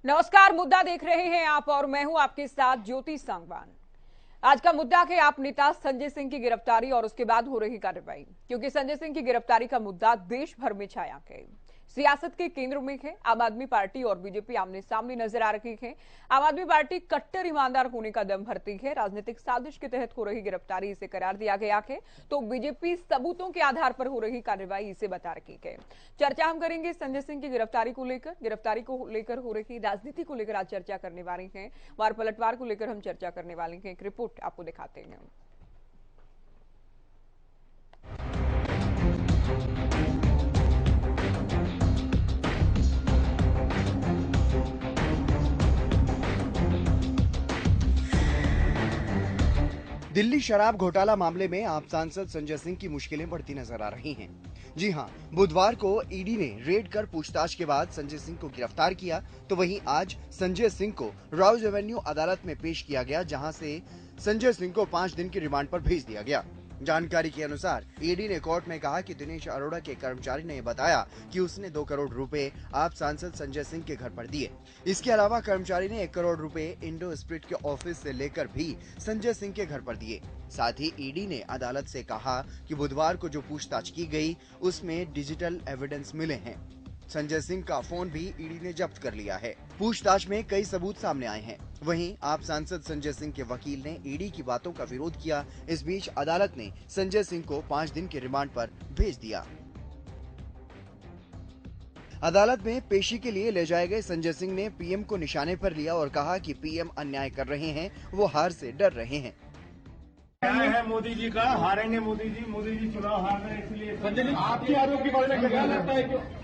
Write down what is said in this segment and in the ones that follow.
नमस्कार, मुद्दा देख रहे हैं आप और मैं हूं आपके साथ ज्योति सांगवान। आज का मुद्दा है आप नेता संजय सिंह की गिरफ्तारी और उसके बाद हो रही कार्रवाई, क्योंकि संजय सिंह की गिरफ्तारी का मुद्दा देश भर में छाया है। सियासत के केंद्र में है। आम आदमी पार्टी और बीजेपी आमने सामने नजर आ रही है। आम आदमी पार्टी कट्टर ईमानदार होने का दम भरती है। राजनीतिक साजिश के तहत हो रही गिरफ्तारी इसे करार दिया गया है, तो बीजेपी सबूतों के आधार पर हो रही कार्रवाई इसे बता रही है। चर्चा हम करेंगे संजय सिंह की गिरफ्तारी को लेकर हो रही राजनीति को लेकर आज चर्चा करने वाले हैं। वार पलटवार को लेकर हम चर्चा करने वाले हैं। एक रिपोर्ट आपको दिखाते हैं। दिल्ली शराब घोटाला मामले में आप सांसद संजय सिंह की मुश्किलें बढ़ती नजर आ रही हैं। जी हां, बुधवार को ईडी ने रेड कर पूछताछ के बाद संजय सिंह को गिरफ्तार किया, तो वहीं आज संजय सिंह को राउज एवेन्यू अदालत में पेश किया गया, जहां से संजय सिंह को 5 दिन की रिमांड पर भेज दिया गया। जानकारी के अनुसार ईडी ने कोर्ट में कहा कि दिनेश अरोड़ा के कर्मचारी ने बताया कि उसने 2 करोड़ रुपए आप सांसद संजय सिंह के घर पर दिए। इसके अलावा कर्मचारी ने 1 करोड़ रुपए इंडो स्प्रिट के ऑफिस से लेकर भी संजय सिंह के घर पर दिए। साथ ही ईडी ने अदालत से कहा कि बुधवार को जो पूछताछ की गई उसमें डिजिटल एविडेंस मिले हैं। संजय सिंह का फोन भी ईडी ने जब्त कर लिया है। पूछताछ में कई सबूत सामने आए हैं। वहीं आप सांसद संजय सिंह के वकील ने ईडी की बातों का विरोध किया। इस बीच अदालत ने संजय सिंह को 5 दिन के रिमांड पर भेज दिया। अदालत में पेशी के लिए ले जाए गए संजय सिंह ने पीएम को निशाने पर लिया और कहा कि पीएम अन्याय कर रहे हैं, वो हार से डर रहे हैं। न्याय है मोदी जी का, हारेंगे मोदी जी चुनाव हार रहे हैं, इसलिए संजय जी आपके आरोप के बारे में क्या लगता है?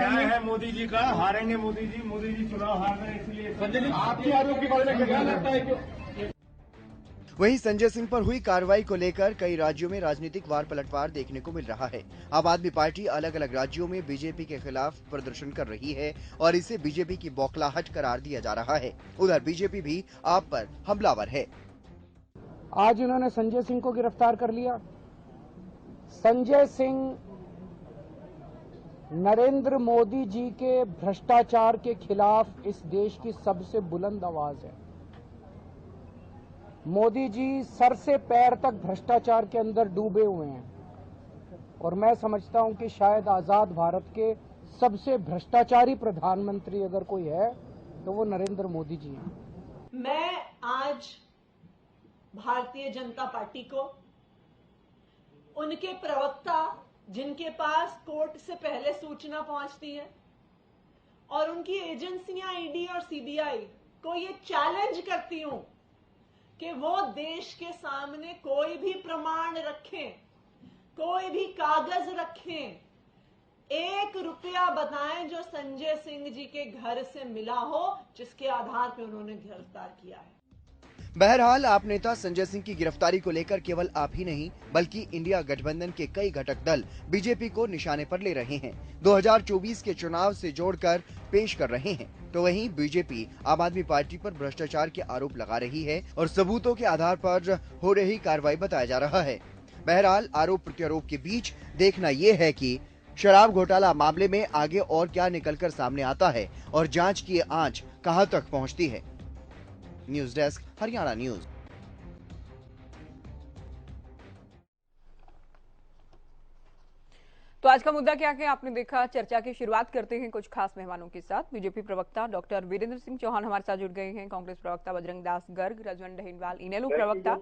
न्याय है मोदी जी का, हारेंगे मोदी जी चुनाव हार रहे हैं, इसलिए संजय जी आपके आरोप के बारे में क्या लगता है? वहीं संजय सिंह पर हुई कार्रवाई को लेकर कई राज्यों में राजनीतिक वार पलटवार देखने को मिल रहा है। आम आदमी पार्टी अलग अलग राज्यों में बीजेपी के खिलाफ प्रदर्शन कर रही है और इसे बीजेपी की बौखलाहट करार दिया जा रहा है। उधर बीजेपी भी आप पर हमलावर है। आज इन्होंने संजय सिंह को गिरफ्तार कर लिया। संजय सिंह नरेंद्र मोदी जी के भ्रष्टाचार के खिलाफ इस देश की सबसे बुलंद आवाज है। मोदी जी सर से पैर तक भ्रष्टाचार के अंदर डूबे हुए हैं और मैं समझता हूं कि शायद आजाद भारत के सबसे भ्रष्टाचारी प्रधानमंत्री अगर कोई है तो वो नरेंद्र मोदी जी हैं। मैं आज भारतीय जनता पार्टी को, उनके प्रवक्ता जिनके पास कोर्ट से पहले सूचना पहुंचती है और उनकी एजेंसियां ईडी और सीबीआई को ये चैलेंज करती हूं कि वो देश के सामने कोई भी प्रमाण रखें, कोई भी कागज रखें, 1 रुपया बताएं जो संजय सिंह जी के घर से मिला हो, जिसके आधार पर उन्होंने गिरफ्तार किया है। बहरहाल आप नेता संजय सिंह की गिरफ्तारी को लेकर केवल आप ही नहीं बल्कि इंडिया गठबंधन के कई घटक दल बीजेपी को निशाने पर ले रहे हैं। 2024 के चुनाव से जोड़कर पेश कर रहे हैं, तो वहीं बीजेपी आम आदमी पार्टी पर भ्रष्टाचार के आरोप लगा रही है और सबूतों के आधार पर हो रही कार्रवाई बताया जा रहा है। बहरहाल आरोप प्रत्यारोप के बीच देखना ये है कि शराब घोटाला मामले में आगे और क्या निकलकर सामने आता है और जांच की आंच कहां तक पहुंचती है। News desk, Haryana news. तो आज का मुद्दा क्या है आपने देखा। चर्चा की शुरुआत करते हैं कुछ खास मेहमानों के साथ। बीजेपी प्रवक्ता डॉक्टर वीरेंद्र सिंह चौहान हमारे साथ जुड़ गए हैं। कांग्रेस प्रवक्ता बजरंग दास गर्ग, रजवन ढहीनवाल इनेलो प्रवक्ता,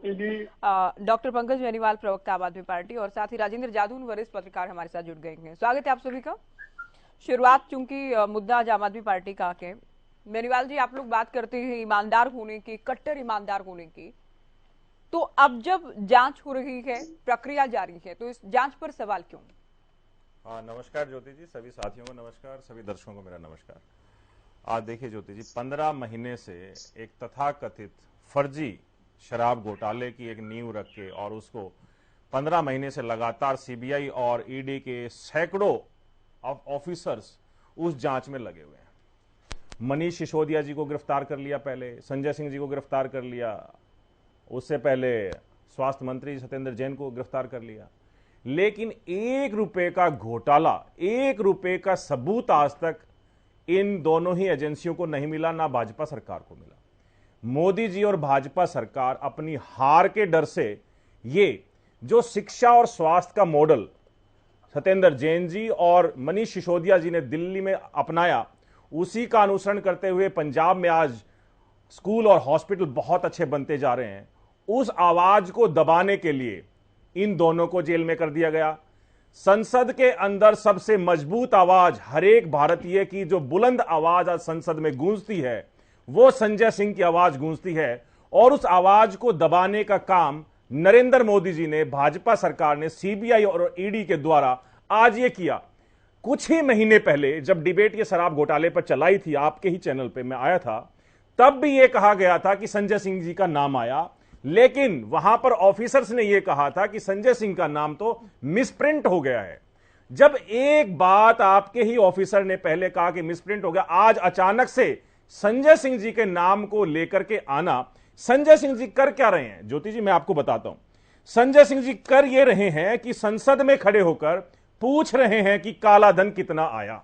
डॉक्टर पंकज बेनीवाल प्रवक्ता आम आदमी पार्टी और साथ ही राजेंद्र जादून वरिष्ठ पत्रकार हमारे साथ जुड़ गए हैं। स्वागत है आप सभी का। शुरुआत चूंकि मुद्दा आज आम आदमी पार्टी का है, बेनीवाल जी आप लोग बात करते हैं ईमानदार होने की, कट्टर ईमानदार होने की, तो अब जब जांच हो रही है, प्रक्रिया जारी है, तो इस जांच पर सवाल क्यों? नमस्कार ज्योति जी, सभी साथियों को नमस्कार, सभी दर्शकों को मेरा नमस्कार। आज देखिए ज्योति जी, 15 महीने से एक तथाकथित फर्जी शराब घोटाले की एक नींव रख के और उसको 15 महीने से लगातार सीबीआई और ईडी के सैकड़ों ऑफिसर्स उस जांच में लगे हुए हैं। मनीष सिसोदिया जी को गिरफ्तार कर लिया, पहले संजय सिंह जी को गिरफ्तार कर लिया, उससे पहले स्वास्थ्य मंत्री सत्येंद्र जैन को गिरफ्तार कर लिया। लेकिन 1 रुपए का घोटाला, 1 रुपए का सबूत आज तक इन दोनों ही एजेंसियों को नहीं मिला, ना भाजपा सरकार को मिला। मोदी जी और भाजपा सरकार अपनी हार के डर से ये जो शिक्षा और स्वास्थ्य का मॉडल सत्येंद्र जैन जी और मनीष सिसोदिया जी ने दिल्ली में अपनाया, उसी का अनुसरण करते हुए पंजाब में आज स्कूल और हॉस्पिटल बहुत अच्छे बनते जा रहे हैं। उस आवाज को दबाने के लिए इन दोनों को जेल में कर दिया गया। संसद के अंदर सबसे मजबूत आवाज, हर एक भारतीय की जो बुलंद आवाज आज संसद में गूंजती है, वो संजय सिंह की आवाज गूंजती है। और उस आवाज को दबाने का काम नरेंद्र मोदी जी ने, भाजपा सरकार ने, सीबीआई और ईडी के द्वारा आज ये किया। कुछ ही महीने पहले जब डिबेट ये शराब घोटाले पर चलाई थी, आपके ही चैनल पे मैं आया था, तब भी ये कहा गया था कि संजय सिंह जी का नाम आया, लेकिन वहां पर ऑफिसर्स ने यह कहा था कि संजय सिंह का नाम तो मिसप्रिंट हो गया है। जब एक बात आपके ही ऑफिसर ने पहले कहा कि मिसप्रिंट हो गया, आज अचानक से संजय सिंह जी के नाम को लेकर के आना, संजय सिंह जी कर क्या रहे हैं ज्योति जी, मैं आपको बताता हूं। संजय सिंह जी कर ये रहे हैं कि संसद में खड़े होकर पूछ रहे हैं कि काला धन कितना आया।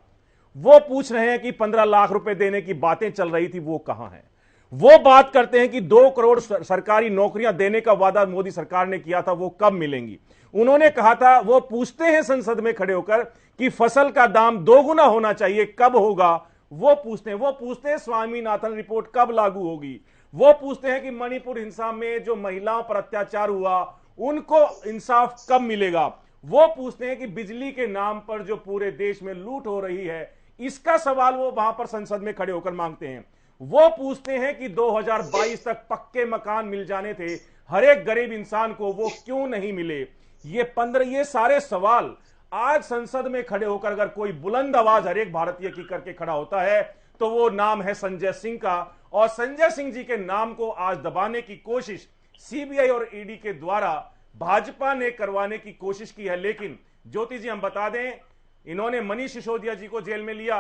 वो पूछ रहे हैं कि 15 लाख रुपए देने की बातें चल रही थी, वो कहां है। वो बात करते हैं कि 2 करोड़ सरकारी नौकरियां देने का वादा मोदी सरकार ने किया था, वो कब मिलेंगी। उन्होंने कहा था, वो पूछते हैं संसद में खड़े होकर कि फसल का दाम 2 गुना होना चाहिए, कब होगा। वो पूछते हैं स्वामीनाथन रिपोर्ट कब लागू होगी। वो पूछते हैं कि मणिपुर हिंसा में जो महिलाओं पर अत्याचार हुआ, उनको इंसाफ कब मिलेगा। वो पूछते हैं कि बिजली के नाम पर जो पूरे देश में लूट हो रही है, इसका सवाल वो वहां पर संसद में खड़े होकर मांगते हैं। वो पूछते हैं कि 2022 तक पक्के मकान मिल जाने थे हर एक गरीब इंसान को, वो क्यों नहीं मिले। ये सारे सवाल आज संसद में खड़े होकर अगर कोई बुलंद आवाज हर एक भारतीय की करके खड़ा होता है, तो वो नाम है संजय सिंह का। और संजय सिंह जी के नाम को आज दबाने की कोशिश सीबीआई और ईडी के द्वारा भाजपा ने करवाने की कोशिश की है। लेकिन ज्योति जी, हम बता दें, इन्होंने मनीष सिसोदिया जी को जेल में लिया।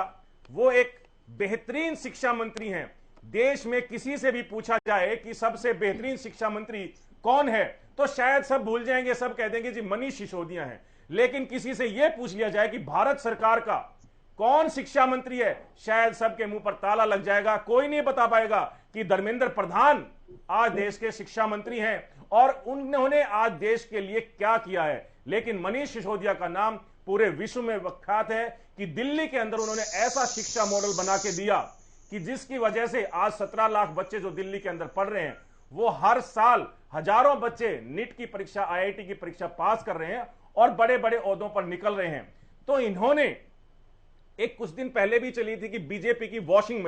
वो एक बेहतरीन शिक्षा मंत्री हैं। देश में किसी से भी पूछा जाए कि सबसे बेहतरीन शिक्षा मंत्री कौन है, तो शायद सब भूल जाएंगे, सब कह देंगे जी मनीष सिसोदिया हैं। लेकिन किसी से यह पूछ लिया जाए कि भारत सरकार का कौन शिक्षा मंत्री है, शायद सबके मुंह पर ताला लग जाएगा। कोई नहीं बता पाएगा कि धर्मेंद्र प्रधान आज देश के शिक्षा मंत्री हैं और उन्होंने आज देश के लिए क्या किया है। लेकिन मनीष सिसोदिया का नाम पूरे विश्व में विख्यात है कि दिल्ली के अंदर उन्होंने ऐसा शिक्षा मॉडल बना के दिया कि जिसकी वजह से आज 17 लाख बच्चे जो दिल्ली के अंदर पढ़ रहे हैं, वो हर साल हजारों बच्चे नीट की परीक्षा, आईआईटी की परीक्षा पास कर रहे हैं और बड़े बड़े ओहदों पर निकल रहे हैं। तो इन्होंने एक कुछ दिन पहले भी चली थी कि बीजेपी की वॉशिंग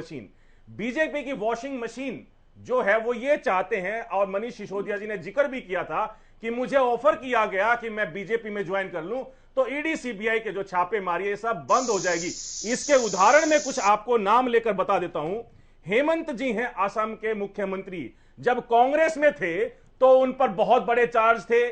मशीन जो है वो ये चाहते हैं, और मनीष सिसोदिया जी ने जिक्र भी किया था कि मुझे ऑफर किया गया कि मैं बीजेपी में ज्वाइन कर लूं तो ईडी सीबीआई के जो छापे मारी है सब बंद हो जाएगी। इसके उदाहरण में कुछ आपको नाम लेकर बता देता हूं। हेमंत जी हैं असम के मुख्यमंत्री, जब कांग्रेस में थे तो उन पर बहुत बड़े चार्ज थे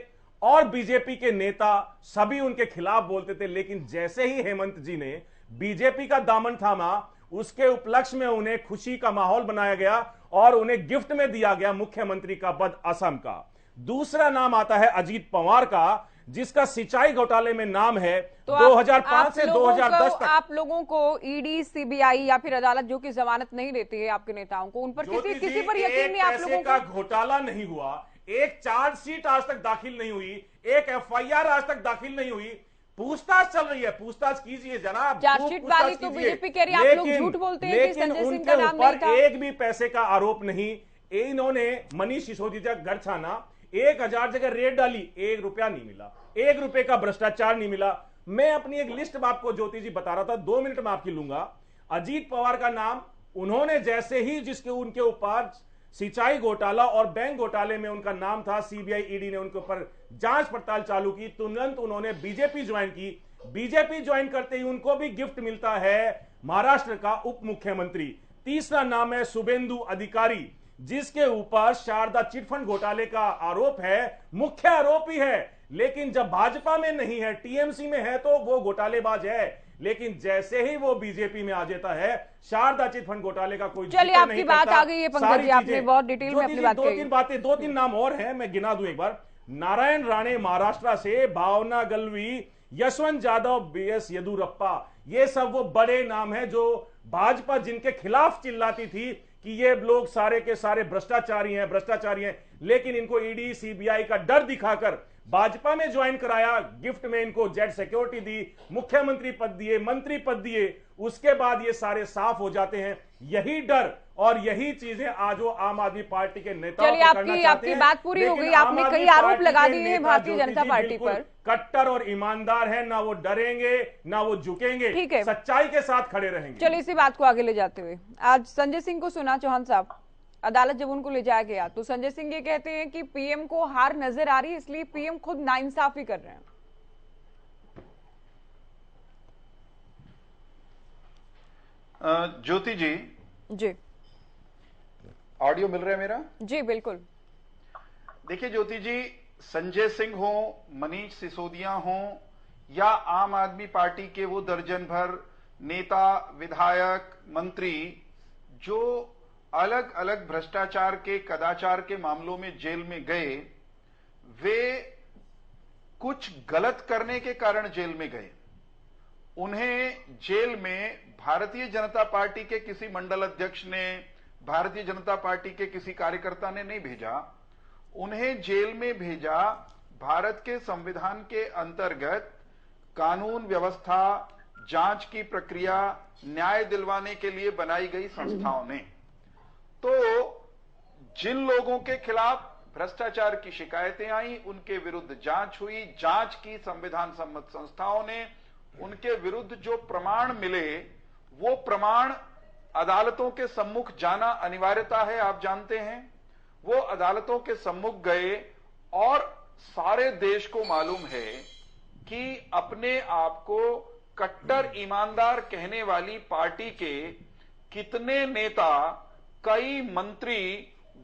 और बीजेपी के नेता सभी उनके खिलाफ बोलते थे। लेकिन जैसे ही हेमंत जी ने बीजेपी का दामन थामा, उसके उपलक्ष्य में उन्हें खुशी का माहौल बनाया गया और उन्हें गिफ्ट में दिया गया मुख्यमंत्री का पद असम का। दूसरा नाम आता है अजीत पवार का, जिसका सिंचाई घोटाले में नाम है। तो 2005 से 2010 तक आप लोगों को ईडी, सीबीआई या फिर अदालत जो कि जमानत नहीं देती है आपके नेताओं को, उन पर किसी पर यकीन नहीं आप लोगों का घोटाला नहीं हुआ, एक चार्जशीट आज तक दाखिल नहीं हुई, एक एफआईआर आज तक दाखिल नहीं हुई। पूछताछ चल रही है, पूछताछ कीजिए जनाब। चार्जशीट वाली तो बीजेपी कह रही है, आप लोग झूठ बोलते हैं कि संजय सिंह का नाम नहीं था। एक भी पैसे का आरोप नहीं। इन्होंने मनीष सिसोदिया घर छाना, 1000 जगह रेड डाली, 1 रुपया नहीं मिला, 1 रुपए का भ्रष्टाचार नहीं मिला। मैं अपनी एक लिस्ट में आपको ज्योति जी बता रहा था, 2 मिनट में आपकी लूंगा। अजीत पवार का नाम, उन्होंने जैसे ही जिसके उनके ऊपर सिंचाई घोटाला और बैंक घोटाले में उनका नाम था, सीबीआई ईडी ने उनके ऊपर जांच पड़ताल चालू की, तुरंत उन्होंने बीजेपी ज्वाइन की। बीजेपी ज्वाइन करते ही उनको भी गिफ्ट मिलता है महाराष्ट्र का उप मुख्यमंत्री। तीसरा नाम है शुभेंदु अधिकारी, जिसके ऊपर शारदा चिटफंड घोटाले का आरोप है, मुख्य आरोपी है। लेकिन जब भाजपा में नहीं है, टीएमसी में है, तो वो घोटालेबाज है। लेकिन जैसे ही वो बीजेपी में आ जाता है, शारदा चिटफंड घोटाले का कोई चलिए, आपकी बात आ गई है पंकज जी, आपने बहुत डिटेल में अपनी बात कही। 2-3 बातें, 2-3 नाम और हैं, मैं गिना दूं एक बार। नारायण राणे महाराष्ट्र से, भावना गलवी, यशवंत जाधव, बीएस येदुरप्पा, ये सब वो बड़े नाम हैं जो भाजपा जिनके खिलाफ चिल्लाती थी कि ये लोग सारे के सारे भ्रष्टाचारी हैं, लेकिन इनको ईडी सीबीआई का डर दिखाकर भाजपा में ज्वाइन कराया, गिफ्ट में इनको जेट सिक्योरिटी दी, मुख्यमंत्री पद दिए, मंत्री पद दिए, उसके बाद ये सारे साफ हो जाते हैं। यही डर और यही चीजें आज वो आम आदमी पार्टी के नेताओं चलिए, आपकी बात पूरी हो गई। आपने कई आरोप लगा दिए हैं भारतीय जनता पार्टी पर। कट्टर और ईमानदार है, ना वो डरेंगे ना वो झुकेंगे, ठीक है, सच्चाई के साथ खड़े रहेंगे। चलिए, इसी बात को आगे ले जाते हुए आज संजय सिंह को सुना। चौहान साहब, अदालत जब उनको ले जाया गया तो संजय सिंह ये कहते हैं कि पीएम को हार नजर आ रही है, इसलिए पीएम खुद नाइंसाफी कर रहे हैं। ज्योति जी, ऑडियो मिल रहा है मेरा? जी बिल्कुल। देखिए ज्योति जी, संजय सिंह हो, मनीष सिसोदिया हो या आम आदमी पार्टी के वो दर्जन भर नेता, विधायक, मंत्री जो अलग अलग भ्रष्टाचार के, कदाचार के मामलों में जेल में गए, वे कुछ गलत करने के कारण जेल में गए। उन्हें जेल में भारतीय जनता पार्टी के किसी मंडल अध्यक्ष ने, भारतीय जनता पार्टी के किसी कार्यकर्ता ने नहीं भेजा। उन्हें जेल में भेजा भारत के संविधान के अंतर्गत कानून व्यवस्था, जांच की प्रक्रिया, न्याय दिलवाने के लिए बनाई गई संस्थाओं ने। तो जिन लोगों के खिलाफ भ्रष्टाचार की शिकायतें आई, उनके विरुद्ध जांच हुई, जांच की संविधान सम्मत संस्थाओं ने, उनके विरुद्ध जो प्रमाण मिले वो प्रमाण अदालतों के सम्मुख जाना अनिवार्यता है, आप जानते हैं। वो अदालतों के सम्मुख गए और सारे देश को मालूम है कि अपने आप को कट्टर ईमानदार कहने वाली पार्टी के कितने नेता, कई मंत्री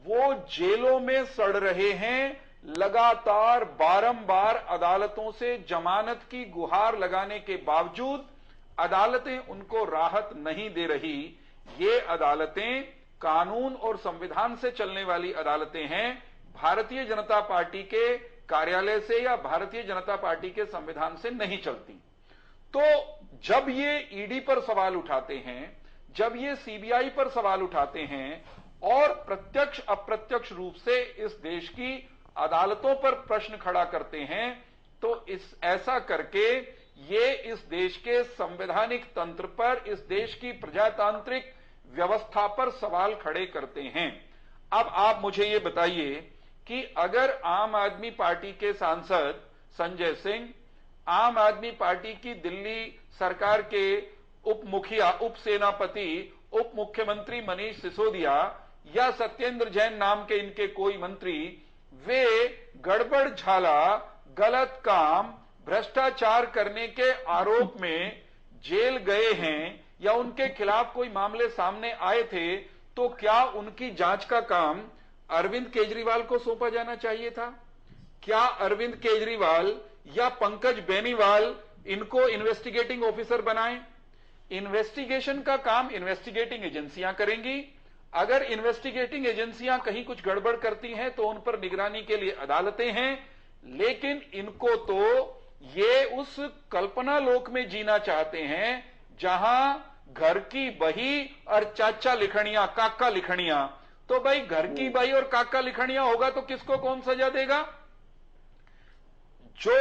वो जेलों में सड़ रहे हैं। लगातार बारंबार अदालतों से जमानत की गुहार लगाने के बावजूद अदालतें उनको राहत नहीं दे रही। ये अदालतें कानून और संविधान से चलने वाली अदालतें हैं, भारतीय जनता पार्टी के कार्यालय से या भारतीय जनता पार्टी के संविधान से नहीं चलती। तो जब ये ईडी पर सवाल उठाते हैं, जब ये सीबीआई पर सवाल उठाते हैं और प्रत्यक्ष अप्रत्यक्ष रूप से इस देश की अदालतों पर प्रश्न खड़ा करते हैं, तो ऐसा करके ये इस देश के संवैधानिक तंत्र पर, इस देश की प्रजातांत्रिक व्यवस्था पर सवाल खड़े करते हैं। अब आप मुझे ये बताइए कि अगर आम आदमी पार्टी के सांसद संजय सिंह, आम आदमी पार्टी की दिल्ली सरकार के उप मुखिया, उप सेनापति, उप मुख्यमंत्री मनीष सिसोदिया या सत्येंद्र जैन नाम के इनके कोई मंत्री, वे गड़बड़ झाला, गलत काम, भ्रष्टाचार करने के आरोप में जेल गए हैं या उनके खिलाफ कोई मामले सामने आए थे, तो क्या उनकी जांच का काम अरविंद केजरीवाल को सौंपा जाना चाहिए था? क्या अरविंद केजरीवाल या पंकज बेनीवाल इनको इन्वेस्टिगेटिंग ऑफिसर बनाएं? इन्वेस्टिगेशन का काम इन्वेस्टिगेटिंग एजेंसियां करेंगी। अगर इन्वेस्टिगेटिंग एजेंसियां कहीं कुछ गड़बड़ करती हैं तो उन पर निगरानी के लिए अदालतें हैं, लेकिन इनको तो ये उस कल्पना लोक में जीना चाहते हैं जहां घर की बही और चाचा लिखनिया, काका लिखनिया। तो भाई घर की बही और काका लिखनिया होगा तो किसको कौन सजा देगा? जो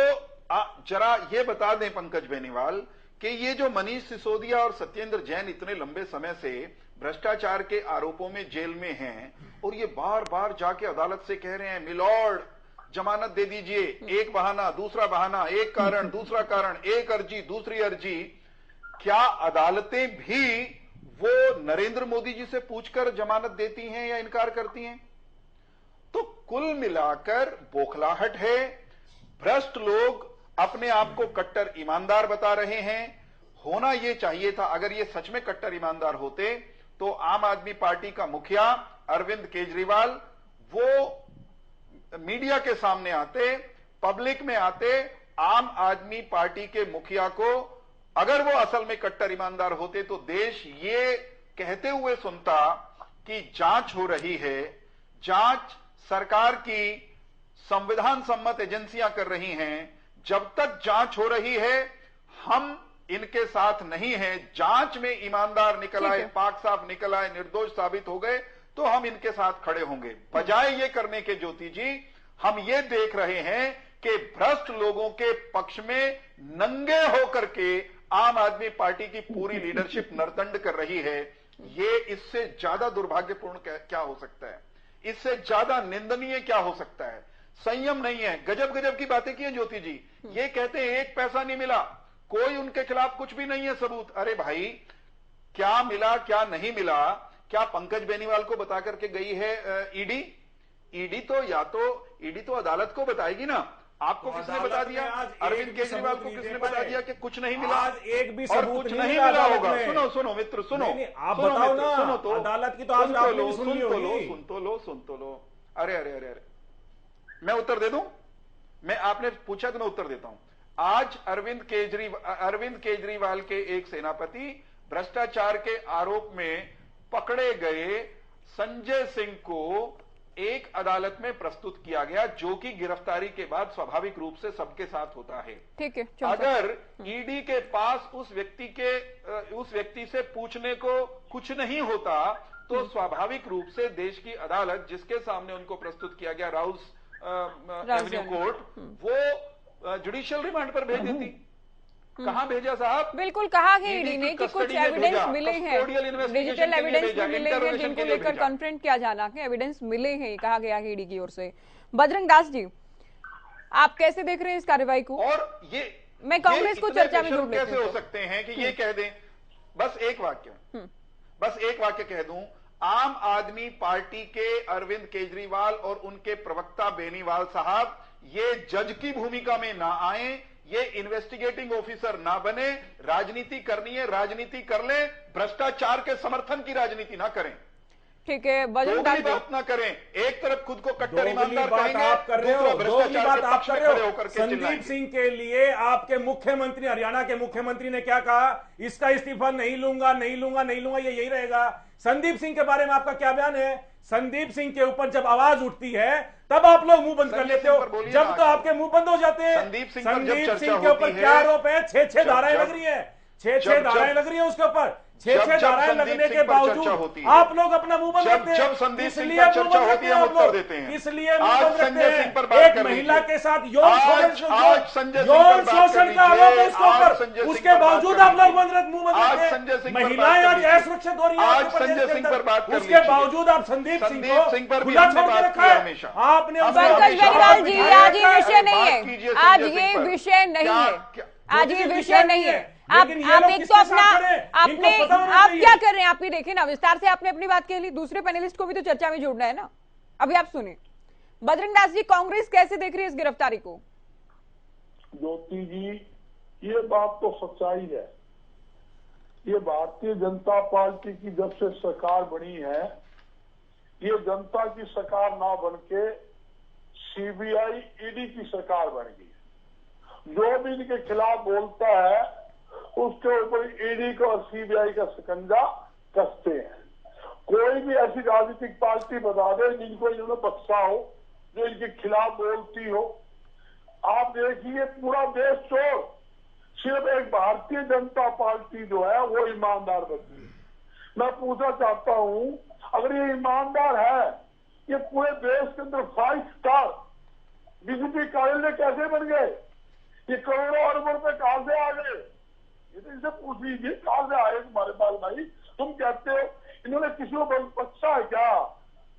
जरा ये बता दें पंकज बेनीवाल कि ये जो मनीष सिसोदिया और सत्येंद्र जैन इतने लंबे समय से भ्रष्टाचार के आरोपों में जेल में हैं और ये बार बार जाके अदालत से कह रहे हैं मिलॉर्ड जमानत दे दीजिए, एक बहाना दूसरा बहाना, एक कारण दूसरा कारण, एक अर्जी दूसरी अर्जी, क्या अदालतें भी वो नरेंद्र मोदी जी से पूछकर जमानत देती हैं या इनकार करती हैं? तो कुल मिलाकर बौखलाहट है। भ्रष्ट लोग अपने आप को कट्टर ईमानदार बता रहे हैं। होना यह चाहिए था, अगर ये सच में कट्टर ईमानदार होते तो आम आदमी पार्टी का मुखिया अरविंद केजरीवाल वो मीडिया के सामने आते, पब्लिक में आते, आम आदमी पार्टी के मुखिया को, अगर वो असल में कट्टर ईमानदार होते तो देश ये कहते हुए सुनता कि जांच हो रही है, जांच सरकार की संविधान सम्मत एजेंसियां कर रही हैं, जब तक जांच हो रही है हम इनके साथ नहीं है। जांच में ईमानदार निकल आए, पाक साफ निकल आए, निर्दोष साबित हो गए तो हम इनके साथ खड़े होंगे। बजाय ये करने के ज्योति जी, हम ये देख रहे हैं कि भ्रष्ट लोगों के पक्ष में नंगे होकर के आम आदमी पार्टी की पूरी लीडरशिप नरदंड कर रही है। ये इससे ज्यादा दुर्भाग्यपूर्ण क्या हो सकता है? इससे ज्यादा निंदनीय क्या हो सकता है? संयम नहीं है। गजब गजब की बातें की हैं ज्योति जी। ये कहते हैं 1 पैसा नहीं मिला, कोई उनके खिलाफ कुछ भी नहीं है सबूत। अरे भाई, क्या मिला क्या नहीं मिला, क्या पंकज बेनीवाल को बता करके गई है ईडी? ईडी तो अदालत को बताएगी ना। आपको तो किसने बता दिया? अरविंद केजरीवाल को किसने बता दिया कि कुछ नहीं मिला? आज एक भी और सबूत कुछ नहीं नहीं मिला मिला होगा। अदालत सुनो मित्र, सुनो। आप बताओ ना, सुनो तो, अदालत की तो आज आपने भी सुन ली होगी। सुन तो लो। अरे मैं उत्तर दे दूं? आपने पूछा तो मैं उत्तर देता हूं। आज अरविंद केजरीवाल के एक सेनापति भ्रष्टाचार के आरोप में पकड़े गए संजय सिंह को एक अदालत में प्रस्तुत किया गया, जो कि गिरफ्तारी के बाद स्वाभाविक रूप से सबके साथ होता है। ठीक है। अगर ईडी के पास उस व्यक्ति से पूछने को कुछ नहीं होता तो स्वाभाविक रूप से देश की अदालत, जिसके सामने उनको प्रस्तुत किया गया राउस एवेन्यू कोर्ट, वो जुडिशियल रिमांड पर भेज देती। कहां भेजा साहब? बिल्कुल कहा है ईडी ने कि कुछ एविडेंस मिले हैं, डिजिटल एविडेंस भी मिले हैं जिनको लेकर कन्फ्रंट किया जाना है, एविडेंस मिले हैं, कहा गया है ईडी की ओर से। बजरंग दास जी, आप कैसे देख रहे हैं इस कार्रवाई को? और ये मैं कांग्रेस को चर्चा में जोड़ कैसे हो सकते हैं कि ये कह दें, बस एक वाक्य कह दूं, आम आदमी पार्टी के अरविंद केजरीवाल और उनके प्रवक्ता बेनीवाल साहब ये जज की भूमिका में ना आए, ये इन्वेस्टिगेटिंग ऑफिसर ना बने। राजनीति करनी है, राजनीति कर ले, भ्रष्टाचार के समर्थन की राजनीति ना करें। ठीक है, बजरंग दास बात ना करें। एक तरफ खुद को कट्टर ईमानदार कहेंगे, आप कर रहे हो, भ्रष्टाचार के पक्ष में खड़े होकर के संदीप सिंह के लिए आपके मुख्यमंत्री, हरियाणा के मुख्यमंत्री ने क्या कहा? इसका इस्तीफा नहीं लूंगा, ये यही रहेगा। संदीप सिंह के बारे में आपका क्या बयान है? संदीप सिंह के ऊपर जब आवाज उठती है तब आप लोग मुंह बंद कर लेते हो, जब तो आपके मुंह बंद हो जाते हैं। संदीप सिंह के ऊपर क्या आरोप है? 6 धाराएं लग रही है, 6 धाराएं लग रही है उसके ऊपर। 6 धाराएं लगने के बावजूद आप लोग अपना मुंह बंद रखते हैं। इसलिए चर्चा होती है, हम उत्तर देते हैं। इसलिए मुंह बंद रखते हैं। एक महिला के साथ यौन शोषण का आरोप है उसके ऊपर, उसके बावजूद आप लोग मुंह बंद रखते हैं। महिलाएं आज असुरक्षित हो रही है, संजय सिंह पर बात उसके बावजूद आप संदीप सिंह को खुला छोड़ के रखा है आपने। पंकज बेनीवाल जी, आज ये विषय नहीं है, आज ये विषय नहीं है, आज ये विषय नहीं है। आप एक तो अपना आपने आप क्या कर रहे हैं? आप भी देखें ना, विस्तार से आपने अपनी बात कह ली, दूसरे पैनलिस्ट को भी तो चर्चा में जोड़ना है ना। अभी आप सुनिए। बजरंग दास जी, कांग्रेस कैसे देख रही है इस गिरफ्तारी को? ज्योति जी, ये बात तो सच्चाई है। ये भारतीय जनता पार्टी की जब से सरकार बनी है, ये जनता की सरकार ना बन के सीबीआई ईडी की सरकार बन गई। जो भी इनके खिलाफ बोलता है उसके ऊपर ईडी को और सीबीआई का शिकंजा कसते हैं। कोई भी ऐसी राजनीतिक पार्टी बता दे जिनको इन्होंने बख्शा हो, जो इनके खिलाफ बोलती हो। आप देखिए, पूरा देश छोड़ सिर्फ एक भारतीय जनता पार्टी जो है वो ईमानदार बनी है। मैं पूछना चाहता हूं, अगर ये ईमानदार है, ये पूरे देश के अंदर 5 स्टार डीजीपी कार्यालय कैसे बन गए? ये करोड़ों अरबों रुपए कहां से आ गए? ये तो इनसे पूछ लीजिए, कहां से आए तुम्हारे पास भाई? तुम कहते हो इन्होंने किसी को बख्शा है क्या?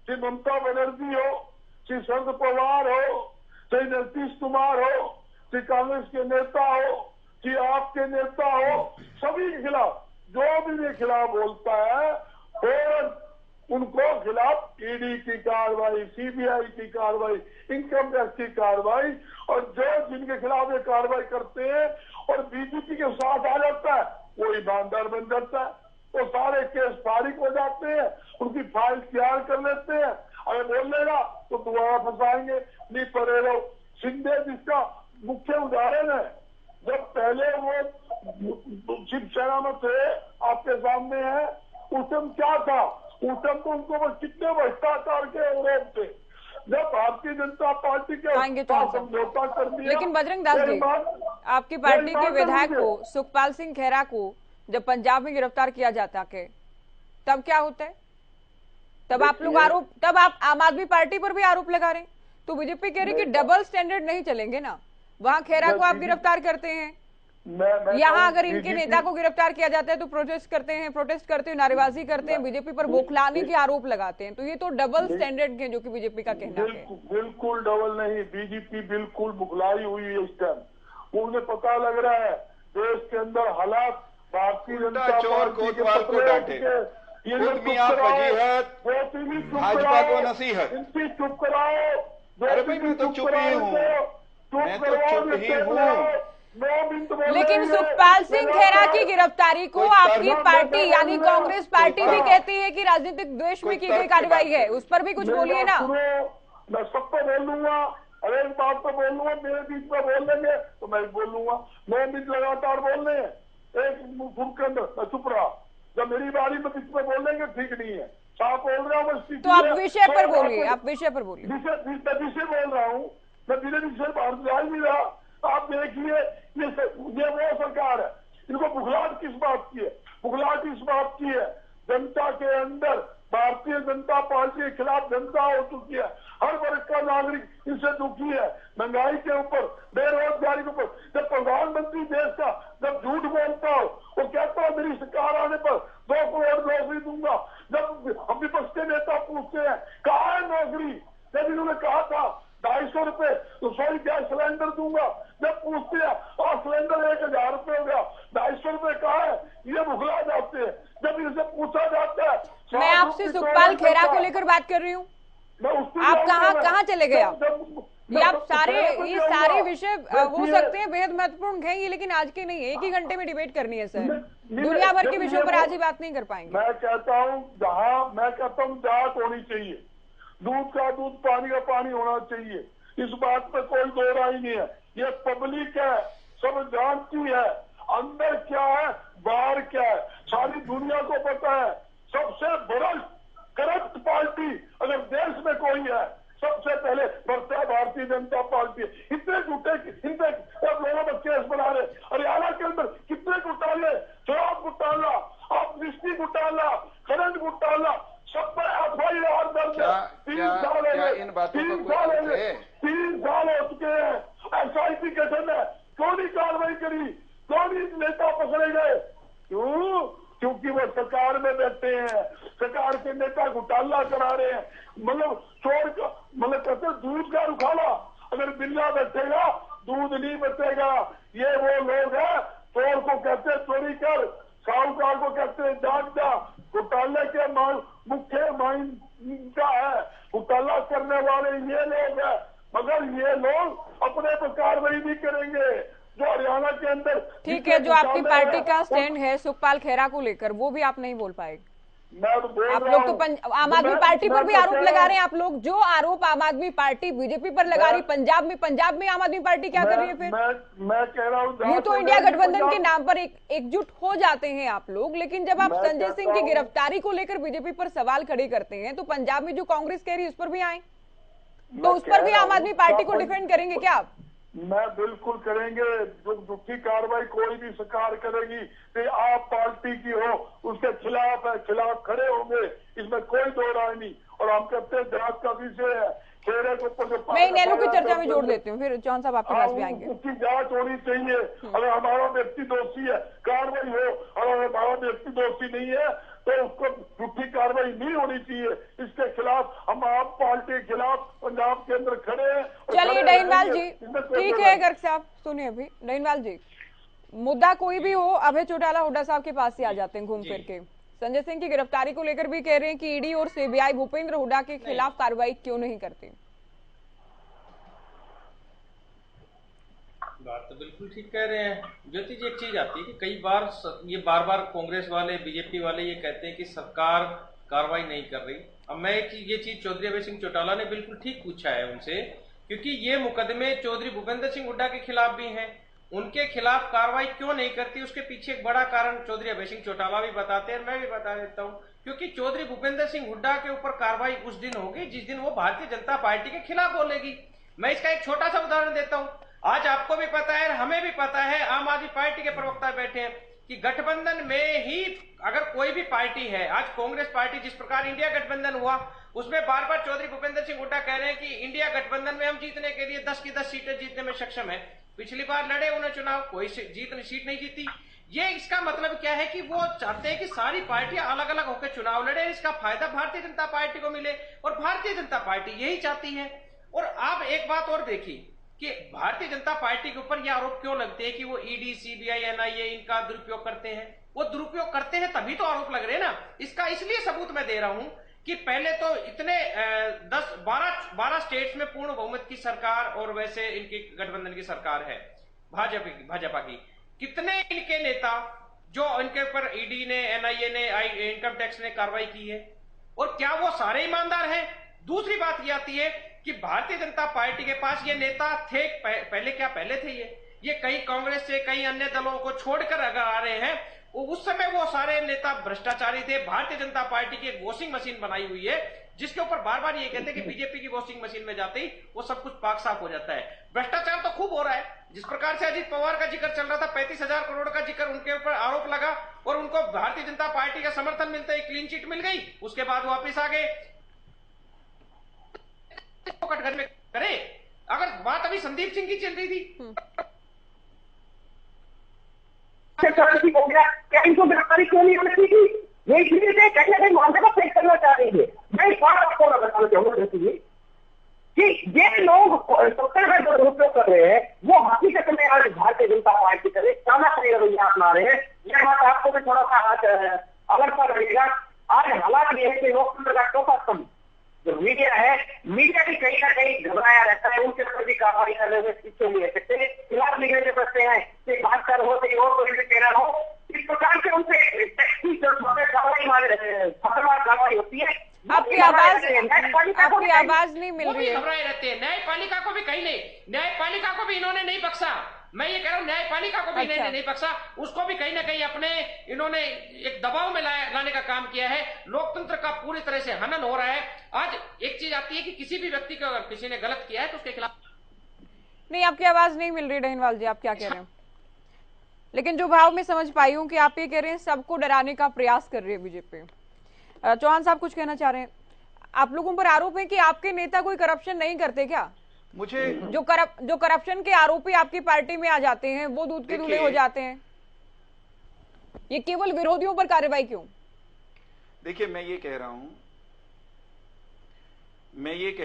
चाहे ममता बनर्जी हो, चाहे शरद पवार हो, चाहे नीतीश कुमार हो, चाहे कांग्रेस के नेता हो, चाहे आपके नेता हो, सभी के खिलाफ जो भी के खिलाफ बोलता है फौरन उनको खिलाफ ईडी की कार्रवाई, सीबीआई की कार्रवाई, इनकम टैक्स की कार्रवाई, और जो जिनके खिलाफ ये कार्रवाई करते हैं और बीजेपी के साथ आ जाता है वो ईमानदार बन जाता है। वो सारे केस फारिग हो जाते हैं, उनकी फाइल तैयार कर लेते हैं। अगर बोल लेगा तो दोबारा फंसाएंगे। नहीं पड़ेगा। शिंदे जिसका मुख्य उदाहरण है, जब पहले वो शिवसेना में थे, आपके सामने है, उस टाइम क्या था? उस टाइम तो उनको बस कितने भ्रष्टाचार के आरोप थे। जब भारतीय जनता पार्टी के साथ समझौता कर दिया। लेकिन बजरंग दास जी, आपकी पार्टी के विधायक को, सुखपाल सिंह खेरा को जब पंजाब में गिरफ्तार किया जाता है तब क्या होता है? तब आप लोग तब आप आम आदमी पार्टी पर भी आरोप लगा रहे हैं। तो बीजेपी कह रही कि डबल स्टैंडर्ड नहीं चलेंगे ना। वहां खेरा को आप गिरफ्तार करते हैं, यहाँ अगर इनके नेता को गिरफ्तार किया जाता है तो प्रोटेस्ट करते हैं, नारेबाजी करते हैं, बीजेपी पर बौखलाने के आरोप लगाते हैं। तो ये तो डबल स्टैंडर्ड है जो कि बीजेपी का कहना है। बिल्कुल डबल नहीं, बीजेपी बिल्कुल बुखलाई हुई है इस टाइम। उन्हें पता लग रहा है देश के अंदर हालात, भारतीय जनता चोर कोतवाल को डांटे, भाजपा को नसीहत। इनकी चुप कराओ। अरे भाई मैं तो चुप ही हूँ, मैं तो चुप ही हूँ। लेकिन सुखपाल सिंह खेरा की गिरफ्तारी को आपकी पार्टी यानी कांग्रेस पार्टी भी कहती है कि राजनीतिक द्वेष में की गई कार्रवाई है। उस पर भी कुछ बोलिए ना। मैं सब पे बोल लूंगा, अरे एक बात तो बोल लूंगा, मेरे बीच में बोल लेंगे तो मैं बोल लूंगा। 9 मिनट लगातार बोल रहे हैं, एक ग्रुप के अंदर मैं चुप रहा। जब मेरी बारी में बीच में बोल लेंगे ठीक नहीं है। साफ बोल रहा हूँ। तो आप विषय पर बोलिए, आप विषय पर बोलिए। विषय बोल रहा हूँ मैं, बिना विषय बाहर जा ही नहीं रहा। आप देखिए ये वो सरकार है, इनको बुखलाहट किस बात की है? बुखलाहट इस बात की है जनता के अंदर भारतीय जनता पार्टी के खिलाफ जनता हो चुकी है। हर वर्ग का नागरिक इनसे दुखी है, महंगाई के ऊपर, बेरोजगारी के ऊपर। जब प्रधानमंत्री देश का जब झूठ बोलता हो, वो कहता है मेरी सरकार आने पर 2 करोड़ नौकरी दूंगा। जब हम विपक्ष के नेता पूछते हैं कहाँ है नौकरी, जब इन्होंने कहा था 250 रुपए रसोई गैस सिलेंडर दूंगा, जब पूछते हैं और सिलेंडर 1000 रुपए हो गया, 250 रुपए कहाँ है, ये बुखला जाते हैं। जब इनसे पूछा जाता है, मैं आपसे सुखपाल खेरा को लेकर बात कर रही हूँ, आप कहाँ चले गए? आप ये सारे विषय हो सकते हैं बेहद महत्वपूर्ण है, लेकिन आज के नहीं है। एक ही घंटे में डिबेट करनी है सर, दुनिया भर के विषयों पर आज ही बात नहीं कर पाएंगे। मैं कहता हूँ जांच होनी चाहिए, दूध का दूध, पानी का पानी होना चाहिए। इस बात पर कोई दो राय नहीं है। ये पब्लिक है, सब जानती है अंदर क्या है बाहर क्या है, सारी दुनिया को पता है। सबसे बड़ा करप्ट पार्टी अगर देश में कोई है, सबसे पहले बढ़ता भारतीय जनता पार्टी। इतने झूठे लोगों पर केस बना रहे। हरियाणा के अंदर कितने घोटाले, शराब घोटाला, दृष्टि घोटाला, खनन घोटाला, सब पर FIR दर्ज है। 3 साल हो चुके हैं। SIT गठन है, क्यों नहीं कार्रवाई करी? क्यों नहीं नेता पकड़े गए? क्यों? क्योंकि वो सरकार में बैठे हैं, सरकार के नेता घोटाला करा रहे हैं। मतलब चोर का कहते दूध का रुखाला, अगर बिल्ला बैठेगा दूध नहीं बचेगा। ये वो लोग हैं, चोर को कहते चोरी कर, साहूकार को कहते जाग जा। घोटाले के मुख्य माइंड का है, घोटाला करने वाले ये लोग हैं। मगर ये लोग अपने पर कार्रवाई नहीं करेंगे। जो हरियाणा के अंदर ठीक है, जो आपकी पार्टी का स्टैंड है सुखपाल खेरा को लेकर, वो भी आप नहीं बोल पाएंगे। आप लोग तो आम आदमी पार्टी पर भी आरोप लगा रहे हैं। आप लोग जो आरोप आम आदमी पार्टी बीजेपी पर लगा रही, पंजाब में आम आदमी पार्टी क्या कर रही है? फिर मैं कह रहा हूँ यूं तो इंडिया गठबंधन के नाम पर एकजुट हो जाते हैं आप लोग, लेकिन जब आप संजय सिंह की गिरफ्तारी को लेकर बीजेपी पर सवाल खड़े करते हैं तो पंजाब में जो कांग्रेस कह रही है उस पर भी आए, तो उस पर भी आम आदमी पार्टी को डिफेंड करेंगे क्या आप? मैं बिल्कुल करेंगे। जो दुखी कार्रवाई कोई भी सरकार करेगी तो आप पार्टी की हो उसके खिलाफ है, खिलाफ खड़े होंगे, इसमें कोई दो राय नहीं। और हम कहते हैं जांच का विषय है, खेरे को मैं नेहरू की चर्चा में जोड़ देती हूँ, फिर चौहान साहब आपके पास भी आएंगे। उसकी जांच होनी चाहिए। अगर हमारा व्यक्ति दोषी है कार्रवाई हो, अगर हमारा व्यक्ति दोषी नहीं है तो उसको झूठी कार्रवाई नहीं होनी चाहिए। इसके खिलाफ हम आप पार्टी के खिलाफ पंजाब के अंदर खड़े हैं। चलिए डहीनवाल जी, ठीक है गर्ग साहब, सुनिए अभी डहीनवाल जी, मुद्दा कोई भी हो, अभय चौटाला हुड्डा साहब के पास ही आ जाते हैं घूम फिर के। संजय सिंह की गिरफ्तारी को लेकर भी कह रहे हैं कि ईडी और सीबीआई भूपेंद्र हुड्डा के खिलाफ कार्रवाई क्यों नहीं करती। बात तो बिल्कुल ठीक कह रहे हैं ज्योति जी। एक चीज आती है कि कई बार ये बार कांग्रेस वाले, बीजेपी वाले ये कहते हैं कि सरकार कार्रवाई नहीं कर रही। अब मैं ये चीज चौधरी अभय सिंह चौटाला ने बिल्कुल ठीक पूछा है उनसे, क्योंकि ये मुकदमे चौधरी भूपेंद्र सिंह हुड्डा के खिलाफ भी हैं उनके खिलाफ कार्रवाई क्यों नहीं करती, उसके पीछे एक बड़ा कारण चौधरी अभय सिंह चौटाला भी बताते हैं, मैं भी बता देता हूं। क्योंकि चौधरी भूपेंद्र सिंह हुड्डा के ऊपर कार्रवाई उस दिन होगी जिस दिन वो भारतीय जनता पार्टी के खिलाफ बोलेगी। मैं इसका एक छोटा सा उदाहरण देता हूं। आज आपको भी पता है, हमें भी पता है, आम आदमी पार्टी के प्रवक्ता बैठे हैं कि गठबंधन में ही अगर कोई भी पार्टी है, आज कांग्रेस पार्टी जिस प्रकार इंडिया गठबंधन हुआ उसमें बार बार चौधरी भूपेंद्र सिंह हुड्डा कह रहे हैं कि इंडिया गठबंधन में हम जीतने के लिए 10 की 10 सीटें जीतने में सक्षम है। पिछली बार लड़े उन्हें चुनाव, कोई सीट नहीं जीती। ये इसका मतलब क्या है कि वो चाहते हैं कि सारी पार्टियां अलग अलग होकर चुनाव लड़े, इसका फायदा भारतीय जनता पार्टी को मिले, और भारतीय जनता पार्टी यही चाहती है। और आप एक बात और देखिए कि भारतीय जनता पार्टी के ऊपर यह आरोप क्यों लगते हैं कि वो ईडी, सीबीआई, एनआईए इनका दुरुपयोग करते हैं। वो दुरुपयोग करते हैं तभी तो आरोप लग रहे हैं ना। इसका इसलिए सबूत मैं दे रहा हूं कि पहले तो इतने 10-12 स्टेट्स में पूर्ण बहुमत की सरकार और वैसे इनकी गठबंधन की सरकार है भाजपा की। कितने इनके नेता जो इनके ऊपर ईडी ने, एनआईए ने, इनकम टैक्स ने कार्रवाई की है, और क्या वो सारे ईमानदार हैं? दूसरी बात ये आती है कि भारतीय जनता पार्टी के पास ये नेता थे पहले थे ये कई कांग्रेस से कई अन्य दलों को छोड़कर अगर आ रहे हैं, उस समय वो सारे नेता भ्रष्टाचारी थे। भारतीय जनता पार्टी की एक वॉशिंग मशीन बनाई हुई है जिसके ऊपर बार बार ये कहते हैं कि बीजेपी की वॉशिंग मशीन में जाते ही वो सब कुछ पाक साफ हो जाता है। भ्रष्टाचार तो खूब हो रहा है। जिस प्रकार से अजीत पवार का जिक्र चल रहा था, 35,000 करोड़ का जिक्र उनके ऊपर आरोप लगा और उनको भारतीय जनता पार्टी का समर्थन मिलता है, क्लीन चिट मिल गई, उसके बाद वापिस आ गए। कटघरे में करे, अगर बात अभी संदीप सिंह की चल रही थी, हो गया, क्या इनको गिरफ्तारी क्यों नहीं होनी थी? ये इसलिए थे कहीं ना कहीं मामले को फेक करना चाह रही है। मैं एक बात आपको बताना चाहूंगा कि ये लोग सरकार का जो दुरुपयोग कर रहे हैं वो हकीकत में आज भारतीय जनता पार्टी करे तानाशाही रवैया अपना रहे हैं। यह बात आपको भी थोड़ा सा अलग सा लगेगा। आज हालात ये है कि लोकतंत्र का टोका स्तंभ जो मीडिया है, मीडिया भी कहीं ना कहीं घबराया रहता है, उनके ऊपर भी कार्रवाई करने में पीछे नहीं रह सकते। खिलाफ निकले जो बचते हैं कि बात कर हो कोई और कोई भी कह रहा हो, इस प्रकार से उनसे कार्रवाई होती है। आपकी आवाज नहीं मिल रही है। घबराए रहते हैं। न्यायपालिका को भी कहीं नहीं, न्यायपालिका को भी इन्होंने नहीं बख्शा। मैं ये कह रहा हूँ न्यायपालिका को भी इन्होंने नहीं बख्शा, उसको भी कहीं ना कहीं अपने इन्होंने एक दबाव में लाने का काम किया है। लोकतंत्र का पूरी तरह से हनन हो रहा है। आज एक चीज आती है कि किसी भी व्यक्ति को अगर किसी ने गलत किया है तो उसके खिलाफ नहीं। आपकी आवाज नहीं मिल रही डहीनवाल जी, आप क्या कह रहे हैं? लेकिन जो भाव में समझ पाई हूँ कि आप ये कह रहे हैं सबको डराने का प्रयास कर रही है बीजेपी। चौहान साहब कुछ कहना चाह रहे हैं? आप लोगों पर आरोप है कि आपके नेता कोई करप्शन नहीं करते क्या? मुझे जो करप्शन के आरोपी आपकी पार्टी में आ जाते हैं वो दूध के दूल्हे हो जाते हैं, ये केवल विरोधियों पर कार्रवाई क्यों? देखिए, मैं ये कह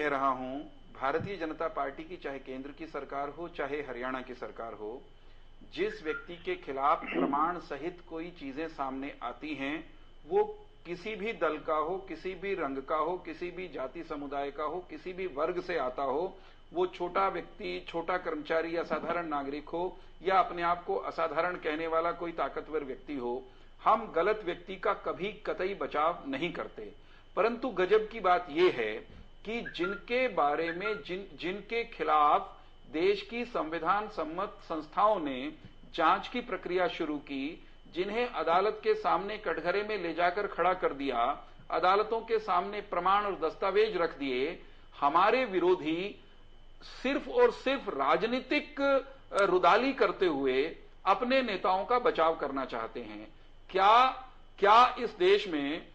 रहा हूं भारतीय जनता पार्टी की चाहे केंद्र की सरकार हो चाहे हरियाणा की सरकार हो, जिस व्यक्ति के खिलाफ प्रमाण सहित कोई चीजें सामने आती हैं, वो किसी भी दल का हो, किसी भी रंग का हो, किसी भी जाति समुदाय का हो, किसी भी वर्ग से आता हो, वो छोटा व्यक्ति, छोटा कर्मचारी या साधारण नागरिक हो या अपने आप को असाधारण कहने वाला कोई ताकतवर व्यक्ति हो, हम गलत व्यक्ति का कभी कतई बचाव नहीं करते। परंतु गजब की बात यह है कि जिनके बारे में जिनके खिलाफ देश की संविधान सम्मत संस्थाओं ने जांच की प्रक्रिया शुरू की, जिन्हें अदालत के सामने कटघरे में ले जाकर खड़ा कर दिया, अदालतों के सामने प्रमाण और दस्तावेज रख दिए, हमारे विरोधी सिर्फ और सिर्फ राजनीतिक रुदाली करते हुए अपने नेताओं का बचाव करना चाहते हैं। क्या इस देश में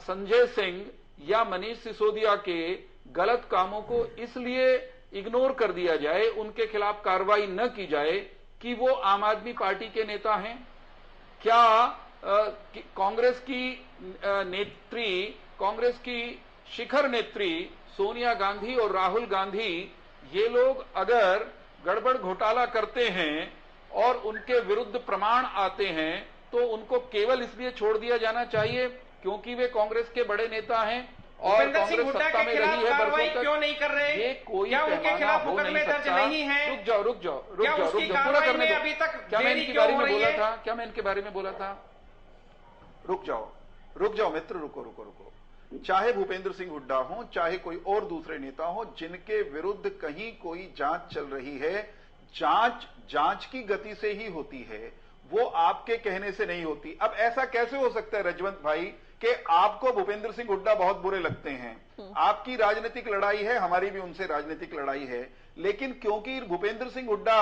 संजय सिंह या मनीष सिसोदिया के गलत कामों को इसलिए इग्नोर कर दिया जाए, उनके खिलाफ कार्रवाई न की जाए कि वो आम आदमी पार्टी के नेता हैं? क्या कांग्रेस की नेत्री, कांग्रेस की शिखर नेत्री सोनिया गांधी और राहुल गांधी, ये लोग अगर गड़बड़ घोटाला करते हैं और उनके विरुद्ध प्रमाण आते हैं तो उनको केवल इसलिए छोड़ दिया जाना चाहिए क्योंकि वे कांग्रेस के बड़े नेता हैं और कांग्रेस सत्ता में रही है बरसों तक? क्यों नहीं कर रहे? ये कोई पैमाना हो नहीं सकता। रुक जाओ पूरा करने दो। क्या मैं इनके बारे में बोला था? क्या मैं इनके बारे में बोला था? रुक जाओ मित्र, रुको। चाहे भूपेंद्र सिंह हुड्डा हो, चाहे कोई और दूसरे नेता हो, जिनके विरुद्ध कहीं कोई जांच चल रही है, जांच की गति से ही होती है, वो आपके कहने से नहीं होती। अब ऐसा कैसे हो सकता है रजवंत भाई कि आपको भूपेंद्र सिंह हुड्डा बहुत बुरे लगते हैं, आपकी राजनीतिक लड़ाई है, हमारी भी उनसे राजनीतिक लड़ाई है, लेकिन क्योंकि भूपेंद्र सिंह हुड्डा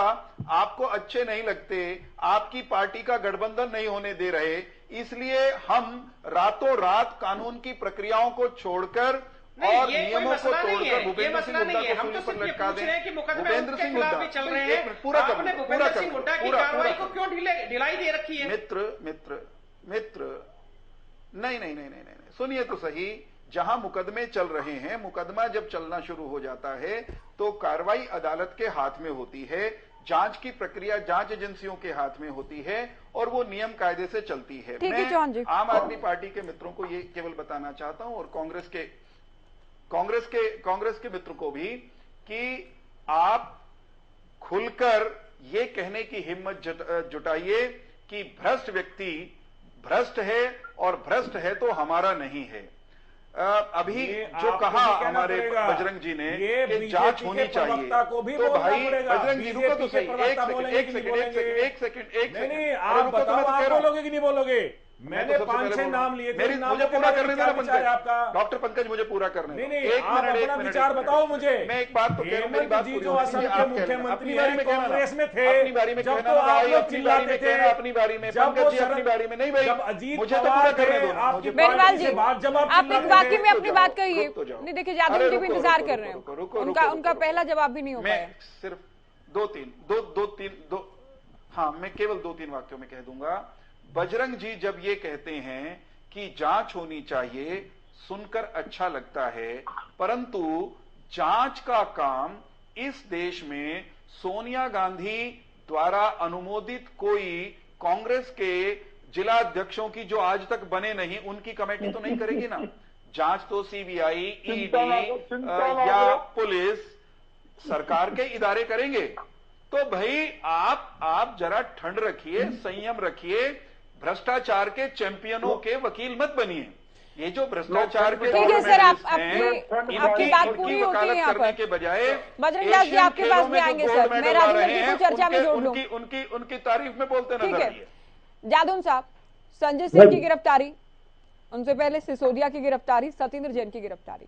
आपको अच्छे नहीं लगते, आपकी पार्टी का गठबंधन नहीं होने दे रहे, इसलिए हम रातों रात कानून की प्रक्रियाओं को छोड़कर और नियमों को तोड़कर भूपेंद्र सिंह हुड्डा को सूली पर लटका दें। भूपेंद्र सिंह हुड्डा चल रहे हैं, पूरा भूपेंद्र सिंह हुड्डा की कार्रवाई को क्यों ढिलाई दे रखी है? मित्र नहीं, सुनिए तो सही। जहां मुकदमे चल रहे हैं, मुकदमा जब चलना शुरू हो जाता है तो कार्रवाई अदालत के हाथ में होती है, जांच की प्रक्रिया जांच एजेंसियों के हाथ में होती है और वो नियम कायदे से चलती है। मैं आम आदमी पार्टी के मित्रों को ये केवल बताना चाहता हूं और कांग्रेस के मित्र को भी कि आप खुलकर ये कहने की हिम्मत जुटाइए कि भ्रष्ट व्यक्ति भ्रष्ट है और भ्रष्ट है तो हमारा नहीं है। अभी जो कहा हमारे बजरंग जी ने कि जांच होनी चाहिए, तो भाई बजरंग जी रुको तो सही, एक सेकंड आप बताओ, आप बोलोगे कि नहीं बोलोगे? मैंने 5-6 नाम लिए थे, मुझे पूरा करने देना पंकज, डॉक्टर पंकज मुझे पूरा करने दो। एक मिनट विचार बताओ मुझे। मैं एक बात तो कह रहा हूं, मेरी बात पूरी होनी चाहिए। आप मुख्यमंत्री कांग्रेस में थे, अपनी बारी में कहना, अपनी बारी में कहना, अपनी बारी में पंकज जी अपनी बारी में नहीं भाई, मुझे तो पूरा करने दो। बेनीवाल जी, आप एक वाक्य में अपनी बात कहिए। नहीं देखिए, यादव जी भी इंतजार कर रहे हैं, उनका पहला जवाब भी नहीं हो पाया। सिर्फ दो, हाँ मैं केवल 2-3 वाक्यों में कह दूंगा। बजरंग जी जब ये कहते हैं कि जांच होनी चाहिए, सुनकर अच्छा लगता है, परंतु जांच का काम इस देश में सोनिया गांधी द्वारा अनुमोदित कोई कांग्रेस के जिला अध्यक्षों की जो आज तक बने नहीं, उनकी कमेटी तो नहीं करेगी ना। जांच तो सीबीआई, ईडी या पुलिस सरकार के इदारे करेंगे। तो भाई आप जरा ठंड रखिए, संयम रखिए, भ्रष्टाचार के चैंपियनों के वकील मत बनिए। ये जो भ्रष्टाचार के आपकी बात पूरी होती है यहाँ पर के बजाय बजरंग दास जी आपके पास भी आएंगे सर, मैं राजेंद्र जी को चर्चा में जोड़ लूं। उनकी तारीफ में बोलते नजर आइए। जादौन साहब, संजय सिंह की गिरफ्तारी, उनसे पहले सिसोदिया की गिरफ्तारी, सत्येंद्र जैन की गिरफ्तारी,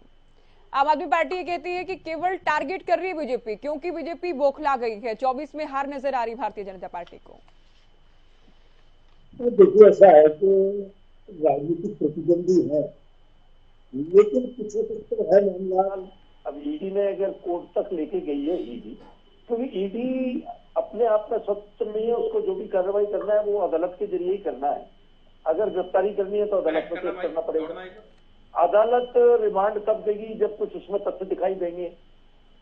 आम आदमी पार्टी ये कहती है कि केवल टारगेट कर रही है बीजेपी, क्योंकि बीजेपी बौखला गई है, 24 में हार नजर आ रही भारतीय जनता पार्टी को। तो देखिए, ऐसा है कि राजनीतिक प्रतिद्वंदी है, लेकिन कुछ तो है मामला। अब ईडी ने अगर कोर्ट तक लेके गई है ईडी, क्योंकि ईडी अपने आप में स्वतंत्र नहीं है, उसको जो भी कार्रवाई करना है वो अदालत के जरिए ही करना है। अगर गिरफ्तारी करनी है तो अदालत में पेश करना पड़ेगा। अदालत रिमांड तब देगी जब कुछ उसमें तथ्य दिखाई देंगे।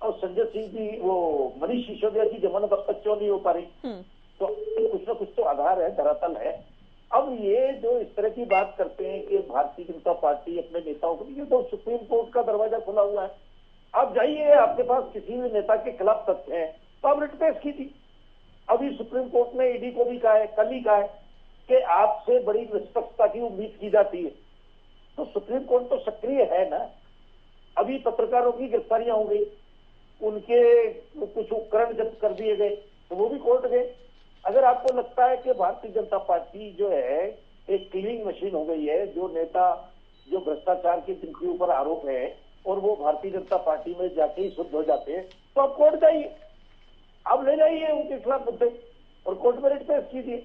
और संजय सिंह की वो मनीष सिसोदिया की जमानत अब तक क्यों नहीं हो पा रही, तो कुछ ना कुछ तो आधार है, धरातल है। अब ये जो इस तरह की बात करते हैं कि भारतीय जनता पार्टी अपने नेताओं को, ये तो सुप्रीम कोर्ट का दरवाजा खुला हुआ है। आप जाइए, आपके पास किसी भी नेता के खिलाफ तथ्य है तो आप रिट पेश कीजिए। अभी सुप्रीम कोर्ट ने ईडी को भी कहा है, कल ही कहा है कि आपसे बड़ी निष्पक्षता की उम्मीद की जाती है। तो सुप्रीम कोर्ट तो सक्रिय है ना। अभी पत्रकारों की गिरफ्तारियां हो गई, उनके कुछ उपकरण जब्त कर दिए गए, तो वो भी कोर्ट गए। अगर आपको लगता है कि भारतीय जनता पार्टी जो है एक क्लीनिंग मशीन हो गई है, जो नेता जो भ्रष्टाचार के जिनके ऊपर आरोप है और वो भारतीय जनता पार्टी में जाके ही शुद्ध हो जाते हैं, तो आप कोर्ट जाइए, आप ले जाइए उनके खिलाफ मुद्दे और कोर्ट में रिट पेश कीजिए।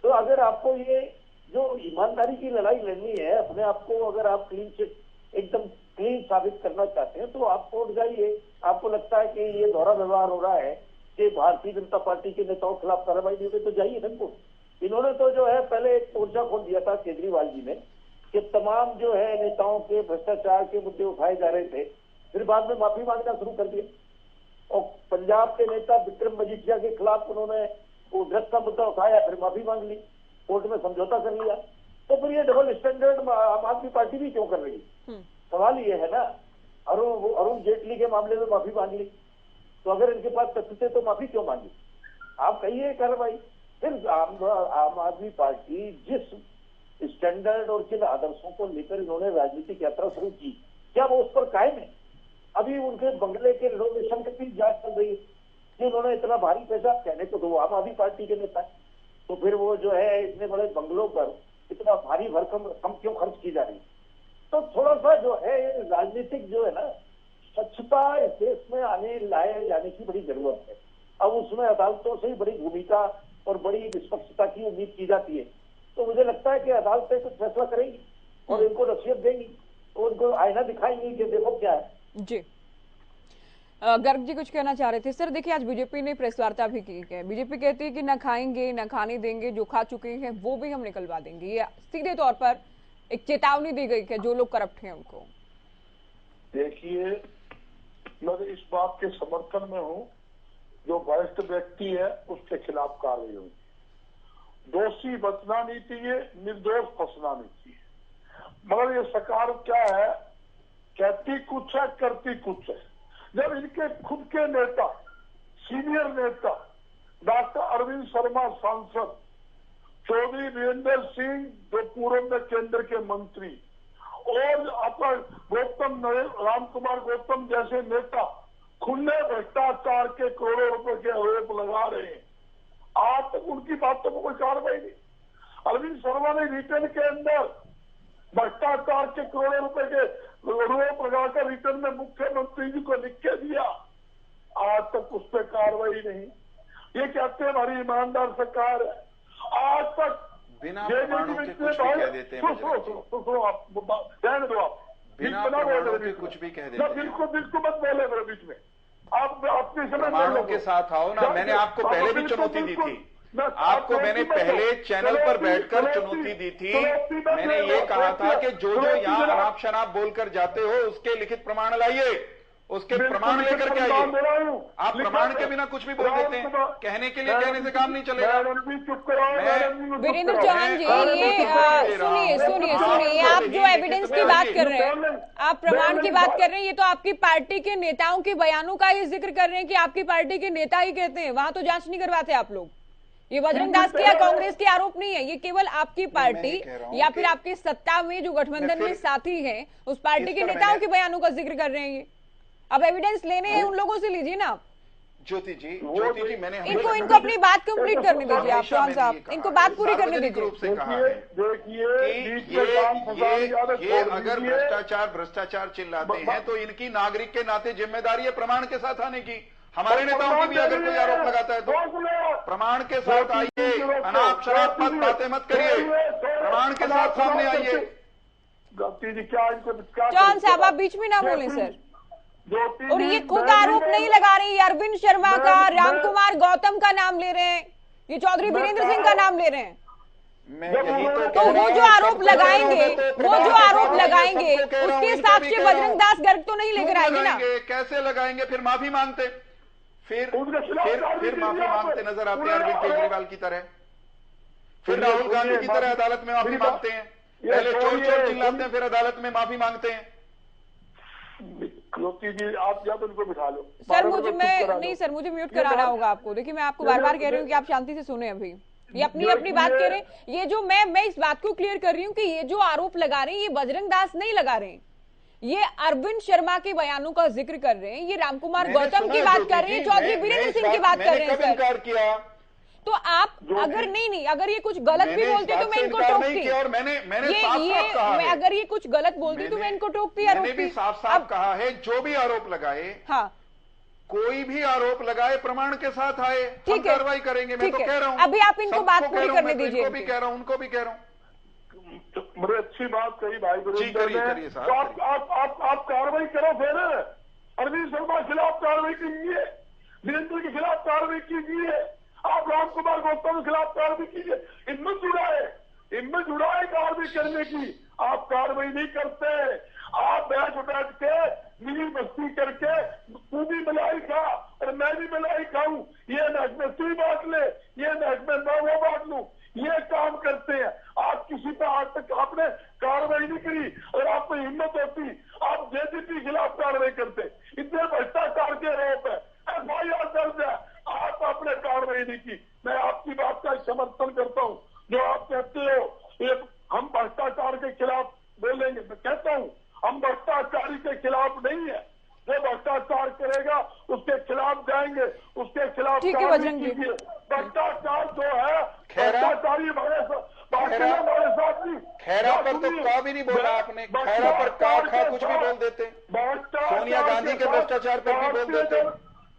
तो अगर आपको ये जो ईमानदारी की लड़ाई लड़नी है, अपने आप को अगर आप क्लीन चिट एकदम क्लीन साबित करना चाहते हैं तो आप कोर्ट जाइए। आपको लगता है कि ये दोहरा व्यवहार हो रहा है कि भारतीय जनता पार्टी के नेताओं के खिलाफ कार्रवाई नहीं होगी, तो जाइए ना कोर्ट। इन्होंने तो जो है पहले एक मोर्चा खोल दिया था केजरीवाल जी ने कि तमाम जो है नेताओं के भ्रष्टाचार के मुद्दे उठाए जा रहे थे, फिर बाद में माफी मांगना शुरू कर दिया। और पंजाब के नेता विक्रम मजीठिया के खिलाफ उन्होंने वो ड्रग्स का मुद्दा उठाया, फिर माफी मांग ली, कोर्ट में समझौता कर लिया। तो फिर ये डबल स्टैंडर्ड आम आदमी पार्टी भी क्यों कर रही है? सवाल ये है ना। अरुण जेटली के मामले में माफी मांग ली, तो अगर इनके पास तथ्य थे तो माफी क्यों मांगी? आप कहिए कार्रवाई। फिर आम आदमी पार्टी जिस स्टैंडर्ड और जिन आदर्शों को लेकर इन्होंने राजनीतिक यात्रा शुरू की, क्या वो उस पर कायम है? अभी उनके बंगले के रिनोवेशन की भी जांच चल रही है। कि उन्होंने इतना भारी पैसा, कहने को तो वो आम आदमी पार्टी के नेता है, तो फिर वो जो है इतने बड़े बंगलों पर इतना भारी भरकम रकम क्यों खर्च की जा रही है? तो थोड़ा सा जो है राजनीतिक जो है ना स्वच्छता इस देश में आने लाए जाने की बड़ी जरूरत है। अब उसमें अदालतों से ही बड़ी भूमिका और बड़ी निष्पक्षता की उम्मीद की जाती है। तो मुझे लगता है कि अदालतें कुछ फैसला करेंगी और इनको नसीहत देंगी और उनको आईना दिखाएंगी कि देखो क्या है। जी गर्ग जी कुछ कहना चाह रहे थे। सर देखिए, आज बीजेपी ने प्रेस वार्ता भी की है। बीजेपी कहती है कि न खाएंगे न खाने देंगे, जो खा चुके हैं वो भी हम निकलवा देंगे। ये सीधे तौर पर एक चेतावनी दी गई है जो लोग करप्ट हैं उनको। देखिए, मैं इस बात के समर्थन में हूं, जो वरिष्ठ व्यक्ति है उसके खिलाफ कार्रवाई होगी। दोषी बचना नहीं चाहिए, निर्दोष फंसना नहीं चाहिए। मगर ये सरकार क्या है, कहती कुछ है करती कुछ है। जब इनके खुद के नेता, सीनियर नेता डॉक्टर अरविंद शर्मा सांसद, चौधरी वीरेंद्र सिंह जो पूर्व में केंद्र के मंत्री, और अपना राम कुमार गौतम जैसे नेता खुले भ्रष्टाचार के करोड़ों रुपए के आरोप लगा रहे हैं, आज तक उनकी बातों पर कोई कार्रवाई नहीं। अरविंद शर्मा ने रिटर्न के अंदर भ्रष्टाचार के करोड़ों रुपए के आरोप लगाकर रिटर्न में मुख्यमंत्री जी को लिख के दिया, आज तक उस पर कार्रवाई नहीं। ये कहते हैं हमारी ईमानदार सरकार है, आज तक बिना प्रमाणों के कुछ भी कह देते हैं। सुनो आप ध्यान दो, आप बिना प्रमाणों के कुछ भी कह देते हैं। बिल्कुल मत बोले मेरे बीच में, आप अपनी समय प्रमाणों के साथ आओ ना। मैंने आपको पहले भी चुनौती दी थी, आपको मैंने पहले चैनल पर बैठकर चुनौती दी थी। मैंने ये कहा था कि जो यहाँ अनाप शनाप बोलकर जाते हो उसके लिखित प्रमाण लाइए, उसके प्रमाण लेकर के आइए। आप प्रमाण के बिना कुछ भी बोल देते हैं, कहने के लिए कहने से काम नहीं चलेगा। वीरेंद्र चौहान जी, ये सुनिए, आप जो एविडेंस की बात कर रहे हैं, आप प्रमाण की बात कर रहे हैं, ये तो आपकी पार्टी के नेताओं के बयानों का ही जिक्र कर रहे हैं कि आपकी पार्टी के नेता ही कहते हैं, वहां तो जांच नहीं करवाते आप लोग। ये बजरंग दास के या कांग्रेस के आरोप नहीं है, ये केवल आपकी पार्टी या फिर आपकी सत्ता में जो गठबंधन में साथी हैं उस पार्टी के नेताओं के बयानों का जिक्र कर रहे हैं। ये अब एविडेंस लेने हैं उन लोगों से लीजिए ना। ज्योति जी मैंने इनको अपनी बात कंप्लीट करने दीजिए। आप चौहान साहब, इनको बात पूरी करने दीजिए। ये अगर भ्रष्टाचार चिल्लाते हैं तो इनकी नागरिक के नाते जिम्मेदारी है प्रमाण के साथ आने की। हमारे नेताओं की भी अगर कोई आरोप लगाता है तो प्रमाण के साथ आइए, अनाप शराब मत बातें मत करिए, प्रमाण के साथ सामने आइए। चौहान साहब आप बीच में ना बोलें सर। और ये खुद आरोप नहीं लगा रही, अरविंद शर्मा का, राम कुमार गौतम का नाम ले रहे हैं, ये चौधरी वीरेंद्र सिंह का नाम ले रहे हैं। तो वो जो आरोप लगाएंगे उसके साक्ष्य बजरंग दास गर्ग तो नहीं लेकर आएंगे ना। कैसे लगाएंगे? फिर माफी मांगते, फिर माफी मांगते नजर आते हैं अरविंद केजरीवाल की तरह, फिर राहुल गांधी की तरह अदालत में माफी मांगते हैं। पहले चोर चिल्लाते हैं, फिर अदालत में माफी मांगते हैं। जी आप या तो उनको बिठा लो सर। मुझे म्यूट कराना होगा आपको। देखिए, मैं आपको बार बार कह रही हूँ कि आप शांति से सुने। अभी ये अपनी बात कह रहे हैं। ये जो मैं इस बात को क्लियर कर रही हूँ कि ये जो आरोप लगा रहे हैं ये बजरंग दास नहीं लगा रहे हैं, ये अरविंद शर्मा के बयानों का जिक्र कर रहे हैं, ये राम कुमार गौतम की बात कर रहे हैं, चौधरी वीरेंद्र सिंह की बात कर रहे हैं सर। तो आप अगर नहीं अगर ये कुछ गलत भी बोलते तो मैं इनको टोकती। और मैंने अगर ये कुछ गलत बोलती तो मैं इनको टोकती। मैंने भी साफ कहा है, जो भी आरोप लगाए, हाँ कोई भी आरोप लगाए प्रमाण के साथ आए, हम कार्रवाई करेंगे। मैं तो कह रहा हूँ, अभी आप इनको बात पूरी करने दीजिए। उनको भी कह रहा हूँ, उनको भी कह रहा हूँ। बड़ी अच्छी बात कही भाई करिए साहब। आप कार्रवाई करो, फिर अरविंद शर्मा के खिलाफ कार्रवाई कीजिए, वीरेंद्र के खिलाफ कार्रवाई कीजिए, आप राम कुमार गौतम के खिलाफ कार्रवाई कीजिए। इनमें जुड़ा है कार्रवाई करने की। आप कार्रवाई नहीं करते, आप बैठ के मिली मस्ती करके तू भी मलाई खा और मैं भी मलाई खाऊं, ये नहक में तू बांट ले, ये नहक में मैं वो बांट लूं, ये काम करते हैं। आप किसी पर आज तक आपने कार्रवाई नहीं करी। अगर आपको हिम्मत होती आप जेजेपी के खिलाफ कार्रवाई करते। इतने भ्रष्टाचार के आरोप है, FIR दर्ज है, आप आपने कार्रवाई नहीं की। मैं आपकी बात का समर्थन करता हूँ। जो आप कहते हो हम भ्रष्टाचार के खिलाफ बोलेंगे, मैं कहता हूँ हम भ्रष्टाचारी के खिलाफ नहीं है, जो भ्रष्टाचार करेगा उसके खिलाफ जाएंगे, उसके खिलाफ ठीक है बजरंग जी। भ्रष्टाचार जो है भ्रष्टाचारी हमारे साथ नहीं। खैरा पर तो का भी नहीं बोला आपने, खैरा पर का कुछ भी बोल देते, सोनिया गांधी के भ्रष्टाचार पर भी बोल देते,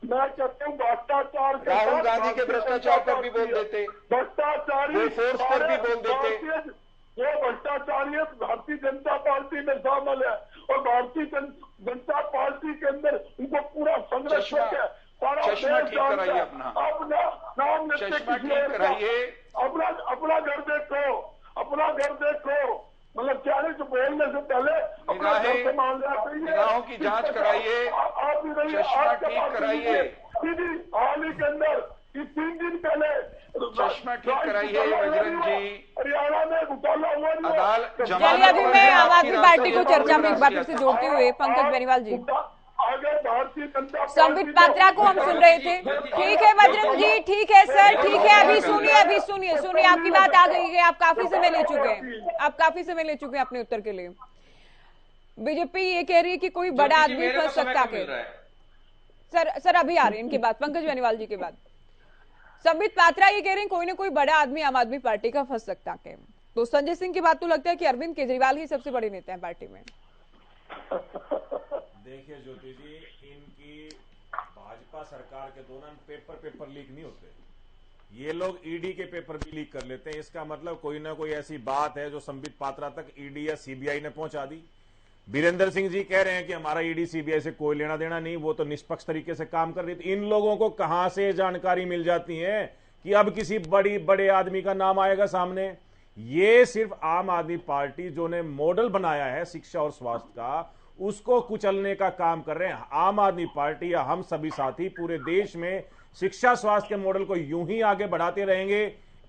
मैं कहता हूँ भ्रष्टाचार, राहुल गांधी के भ्रष्टाचार पर भी बोल देते, भ्रष्टाचारी फोर्स पर भी बोल देते। वो भ्रष्टाचारी भारतीय जनता पार्टी में शामिल है और भारतीय जनता पार्टी के अंदर उनको पूरा संरक्षक है। चश्मा ठीक कराइए अपना, नाम चश्मा ठीक कराइए, अपना घर देखो, अपना घर देखो। मतलब क्या है जो बोलने से पहले निगाहों की जांच कराइए, चश्मा ठीक कराइए, हाल ही के अंदर 3 दिन पहले चश्मा ठीक कराइए बजरंग जी। हरियाणा में घोटाला हुआ। चलिए अभी मैं आम आदमी पार्टी को चर्चा में एक बार फिर से जोड़ते हुए पंकज बेनीवाल जी, संबित पात्रा को हम सुन रहे थे। ठीक है बजरंग जी, ठीक है सर, ठीक है। अभी सुनिए आपकी बात आ गई है। आप काफी समय ले चुके हैं अपने उत्तर के लिए। बीजेपी ये कह रही है कि कोई बड़ा आदमी फंस सकता है। सर अभी आ रहे हैं इनके बाद, पंकज बेनीवाल जी के बाद संबित पात्रा ये कह रहे हैं कोई ना कोई बड़ा आदमी आम आदमी पार्टी का फंस सकता है। तो संजय सिंह की बात तो लगता है कि अरविंद केजरीवाल ही सबसे बड़े नेता है पार्टी में। देखिए ज्योति जी, इनकी भाजपा सरकार के दौरान पेपर लीक नहीं होते। ये लोग ईडी के पेपर भी लीक कर लेते हैं। इसका मतलब कोई ना कोई ऐसी बात है जो संबित पात्रा तक ईडी या सीबीआई ने पहुंचा दी। बीरेंद्र सिंह जी कह रहे हैं कि हमारा ईडी सीबीआई से कोई लेना देना नहीं, वो तो निष्पक्ष तरीके से काम कर रही थी। इन लोगों को कहां से जानकारी मिल जाती है कि अब किसी बड़े आदमी का नाम आएगा सामने। ये सिर्फ आम आदमी पार्टी जो ने मॉडल बनाया है शिक्षा और स्वास्थ्य का, उसको कुचलने का काम कर रहे हैं। आम आदमी पार्टी या हम सभी साथी पूरे देश में शिक्षा स्वास्थ्य के मॉडल को यूं ही आगे बढ़ाते रहेंगे।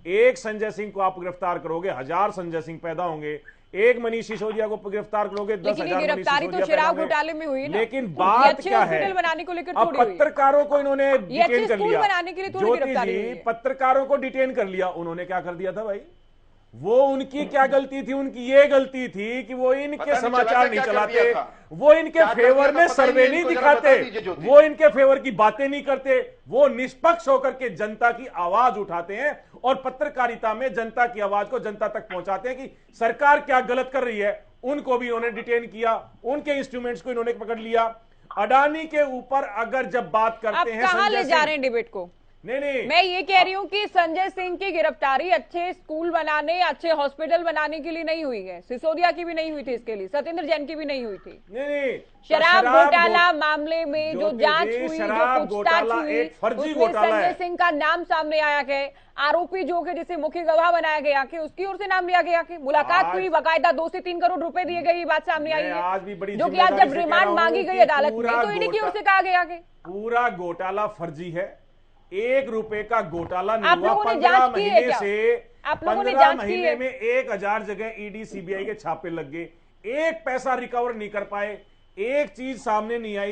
एक संजय सिंह को आप गिरफ्तार करोगे, 1000 संजय सिंह पैदा होंगे। एक मनीष सिसोदिया को गिरफ्तार करोगे, 10,000 गिरफ्तारी तो शराब घोटाले में हुई ना। लेकिन बात क्या है, बनाने को लेकर अब पत्रकारों को इन्होंने डिटेन कर लिया। बनाने के लिए थोड़ी गिरफ्तारी हुई है। पत्रकारों को डिटेन कर लिया। उन्होंने क्या कर दिया था भाई? वो उनकी क्या गलती थी? उनकी ये गलती थी कि वो इनके समाचार नहीं चलाते, वो इनके फेवर में सर्वे नहीं दिखाते, वो इनके फेवर की बातें नहीं करते, वो निष्पक्ष होकर के जनता की आवाज उठाते हैं और पत्रकारिता में जनता की आवाज को जनता तक पहुंचाते हैं कि सरकार क्या गलत कर रही है। उनको भी इन्होंने डिटेन किया, उनके इंस्ट्रूमेंट्स को इन्होंने पकड़ लिया। अडानी के ऊपर अगर जब बात करते हैं, कहां ले जा रहे हैं डिबेट को? नहीं, मैं ये कह रही हूँ कि संजय सिंह की गिरफ्तारी अच्छे स्कूल बनाने, अच्छे हॉस्पिटल बनाने के लिए नहीं हुई है। सिसोदिया की भी नहीं हुई थी इसके लिए, सत्येंद्र जैन की भी नहीं हुई थी। नहीं, शराब घोटाला मामले में जो जांच हुई, जो पूछताछ हुई, उसमें संजय सिंह का नाम सामने आया है। आरोपी जो के जिसे मुख्य गवाह बनाया गया कि उसकी ओर से नाम लिया गया कि मुलाकात हुई, बाकायदा 2 से 3 करोड़ रुपए दिए गए, ये बात सामने आई है। जो कि आज जब रिमांड मांगी गई अदालत में तो ईडी की ओर से कहा गया कि पूरा घोटाला फर्जी है। 1 रुपए का घोटाला नहीं हुआ। 15 महीने से 15 महीने में 1000 जगह ईडी सीबीआई के छापे लग गए, 1 पैसा रिकवर नहीं कर पाए, एक चीज सामने नहीं आई।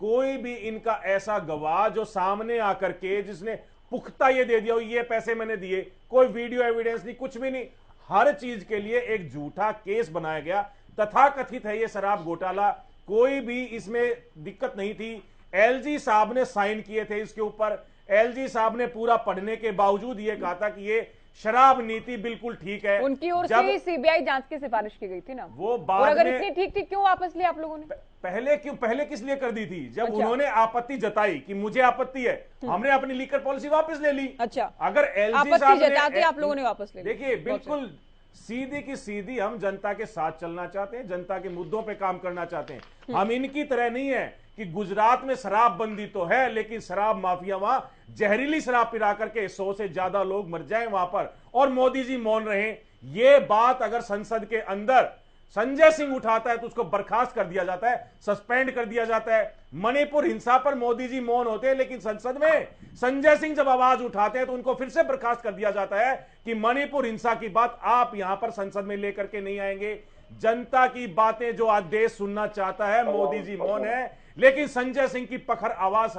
कोई भी इनका ऐसा गवाह जो सामने आकर के जिसने पुख्ता ये दे दिया ये पैसे मैंने दिए, कोई वीडियो एविडेंस नहीं, कुछ भी नहीं। हर चीज के लिए एक झूठा केस बनाया गया। तथाकथित है ये शराब घोटाला, कोई भी इसमें दिक्कत नहीं थी। एलजी साहब ने साइन किए थे इसके ऊपर। एलजी साहब ने पूरा पढ़ने के बावजूद ये कहा था कि ये शराब नीति बिल्कुल ठीक है। उनकी ओर से ही सीबीआई जांच की सिफारिश की गई थी ना। वो बाद और अगर इतनी ठीक थी क्यों वापस ली आप लोगों ने? पहले किस लिए कर दी थी? जब उन्होंने आपत्ति जताई कि मुझे आपत्ति है, हमने अपनी लीकर पॉलिसी वापस ले ली। अच्छा, अगर एलजी साहब जताते आप लोगों ने वापस ले ली। देखिए बिल्कुल सीधी की सीधी हम जनता के साथ चलना चाहते हैं, जनता के मुद्दों पे काम करना चाहते हैं। हम इनकी तरह नहीं है कि गुजरात में शराब बंदी तो है लेकिन शराब माफिया वहां जहरीली शराब पिला करके 100 से ज्यादा लोग मर जाएं वहां पर और मोदी जी मौन रहे। ये बात अगर संसद के अंदर संजय सिंह उठाता है तो उसको बर्खास्त कर दिया जाता है, सस्पेंड कर दिया जाता है। मणिपुर हिंसा पर मोदी जी मौन होते हैं लेकिन संसद में संजय सिंह जब आवाज उठाते हैं तो उनको फिर से बर्खास्त कर दिया जाता है कि मणिपुर हिंसा की बात आप यहां पर संसद में लेकर के नहीं आएंगे। जनता की बातें जो आज देश सुनना चाहता है, मोदी जी मौन है लेकिन संजय सिंह की प्रखर आवाज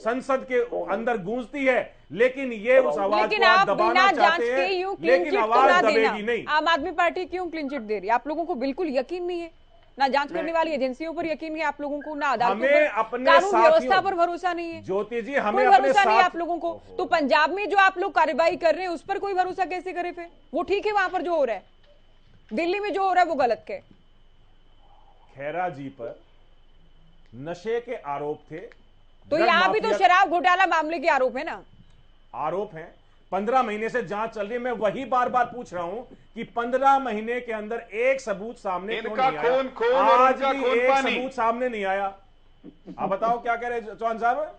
संसद के अंदर गूंजती है। लेकिन ये उस आवाज को आप दबाना चाहते हैं लेकिन आवाज दबेगी नहीं। आम आदमी पार्टी क्यों क्लीन चिट दे रही है? आप लोगों को बिल्कुल यकीन नहीं है? ना जांच करने वाली एजेंसियों पर यकीन है आप लोगों को, ना अदालतों हमें पर, अपने कानून व्यवस्था साथियों- पर भरोसा नहीं है। ज्योति जी, हमें कोई अपने भरोसा नहीं है साथ आप लोगों को। तो पंजाब में जो आप लोग कार्रवाई कर रहे हैं उस पर कोई भरोसा कैसे करे? फिर वो ठीक है वहां पर जो हो रहा है, दिल्ली में जो हो रहा है वो गलत है। खैरा जी पर नशे के आरोप थे, तो ड्रग यहाँ भी तो माफिया शराब घोटाला मामले के आरोप है ना। आरोप हैं। 15 महीने से जांच चल रही है। मैं वही बार बार पूछ रहा हूं कि 15 महीने के अंदर एक सबूत सामने क्यों इनका नहीं आया? खून और आज उनका भी खून एक पानी। सबूत सामने नहीं आया। आप बताओ क्या कह रहे हैं चौहान साहब?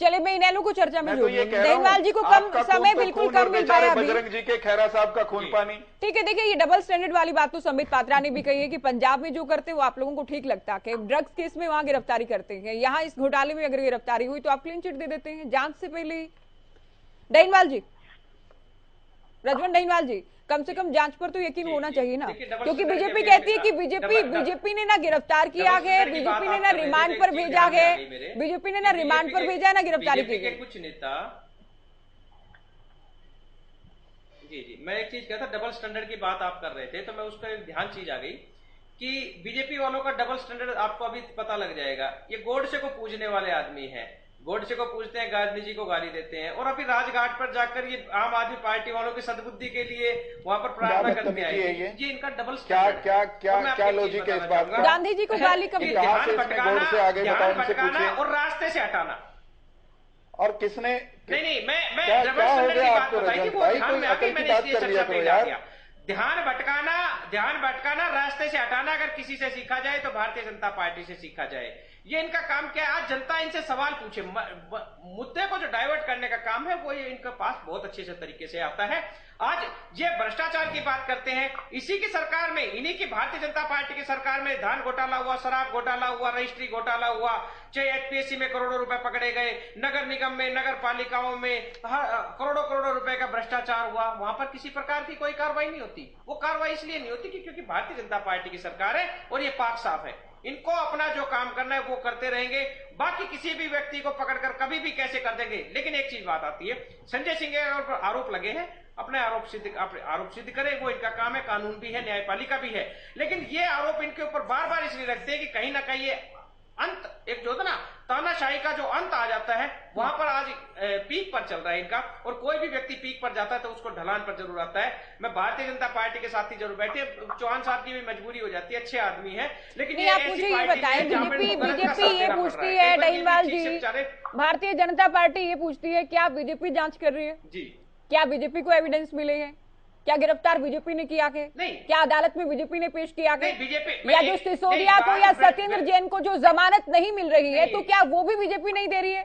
चलिए मैं इनेलो को चर्चा में मैं तो जोड़ ये लूंगी। कह रहा हूं, दहीवाल जी को कम आपका समय खून तो बिल्कुल खून कम और मिल बेचारे पाया अभी। बजरंग जी के खैरा साहब का खून पानी। ठीक है, देखिए ये डबल स्टैंडर्ड वाली बात तो संबित पात्रा ने भी कही है कि पंजाब में जो करते हैं वो आप लोगों को ठीक लगता है, ड्रग्स केस में वहां गिरफ्तारी करते हैं, यहाँ इस घोटाले में अगर गिरफ्तारी हुई तो आप क्लीन चिट दे देते हैं जांच से पहले ही। दहीवाल जी, रजवंत दहीवाल जी, कम से कम जांच पर तो यकीन होना चाहिए ना, क्योंकि बीजेपी कहती है कि बीजेपी ने ना गिरफ्तार किया है, बीजेपी ने ना रिमांड पर भेजा है, बीजेपी ने ना रिमांड पर भेजा है ना गिरफ्तारी की गई। कुछ नेता, जी मैं एक चीज कहता, डबल स्टैंडर्ड की बात आप कर रहे थे तो मैं उस पर ध्यान चीज आ गई कि बीजेपी वालों का डबल स्टैंडर्ड आपको अभी पता लग जाएगा। ये गोडसे को पूजने वाले आदमी हैं, गोडसे को पूछते हैं, गांधी जी को गाली देते हैं, और अभी राजघाट पर जाकर ये आम आदमी पार्टी वालों की सद्बुद्धि के लिए वहां पर प्रार्थना करते हैं। जी इनका डबल स्टैंडर्ड क्या लॉजिक है इस बात का? गांधी जी को गाली कब दी? ध्यान भटकाना और रास्ते से हटाना। और किसने? नहीं मैं डबल स्टैंडर्ड की बात बताई थी, वो ध्यान में आ गई, मैंने इसलिए चर्चा पे ला दिया। ध्यान भटकाना, रास्ते से हटाना अगर किसी से सीखा जाए तो भारतीय जनता पार्टी से सीखा जाए। ये इनका काम क्या है? आज जनता इनसे सवाल पूछे, मुद्दे को जो डाइवर्ट करने का काम है वो ये इनके पास बहुत अच्छे से तरीके से आता है। आज ये भ्रष्टाचार की बात करते हैं, इसी की सरकार में, इन्हीं की भारतीय जनता पार्टी की सरकार में धान घोटाला हुआ, शराब घोटाला हुआ, रजिस्ट्री घोटाला हुआ, चाहे एचपीएससी में करोड़ों रुपए पकड़े गए, नगर निगम में, नगर पालिकाओं में करोड़ों रुपए का भ्रष्टाचार हुआ, वहां पर किसी प्रकार की कोई कार्रवाई नहीं होती। वो कार्रवाई इसलिए नहीं होती क्योंकि भारतीय जनता पार्टी की सरकार है और ये पाक साफ है। इनको अपना जो काम करना है वो करते रहेंगे, बाकी किसी भी व्यक्ति को पकड़कर कभी भी कैसे कर देंगे। लेकिन एक चीज बात आती है, संजय सिंह के आरोप लगे हैं, अपने आरोप सिद्ध करें, वो इनका काम है, कानून भी है, न्यायपालिका भी है। लेकिन ये आरोप इनके ऊपर बार बार इसलिए रखते हैं कि कहीं ना कहीं ये अंत, एक जो होता ना तानाशाही का जो अंत आ जाता है, वहां पर आज पीक पर चल रहा है इनका, और कोई भी व्यक्ति पीक पर जाता है तो उसको ढलान पर जरूर आता है। मैं भारतीय जनता पार्टी के साथ ही जरूर बैठे, चौहान साहब की भी मजबूरी हो जाती है, अच्छे आदमी है, लेकिन नहीं, आप मुझे ये बताएं, बीजेपी ये पूछती है, दहीवाल जी, भारतीय जनता पार्टी ये पूछती है क्या बीजेपी जांच कर रही है? जी, क्या बीजेपी को एविडेंस मिले हैं? क्या गिरफ्तार बीजेपी ने किया है? नहीं। क्या अदालत में बीजेपी ने पेश किया है? बीजेपी या जो सिसोदिया को या सत्येंद्र जैन को जो जमानत नहीं मिल रही है तो क्या वो भी बीजेपी नहीं दे रही है?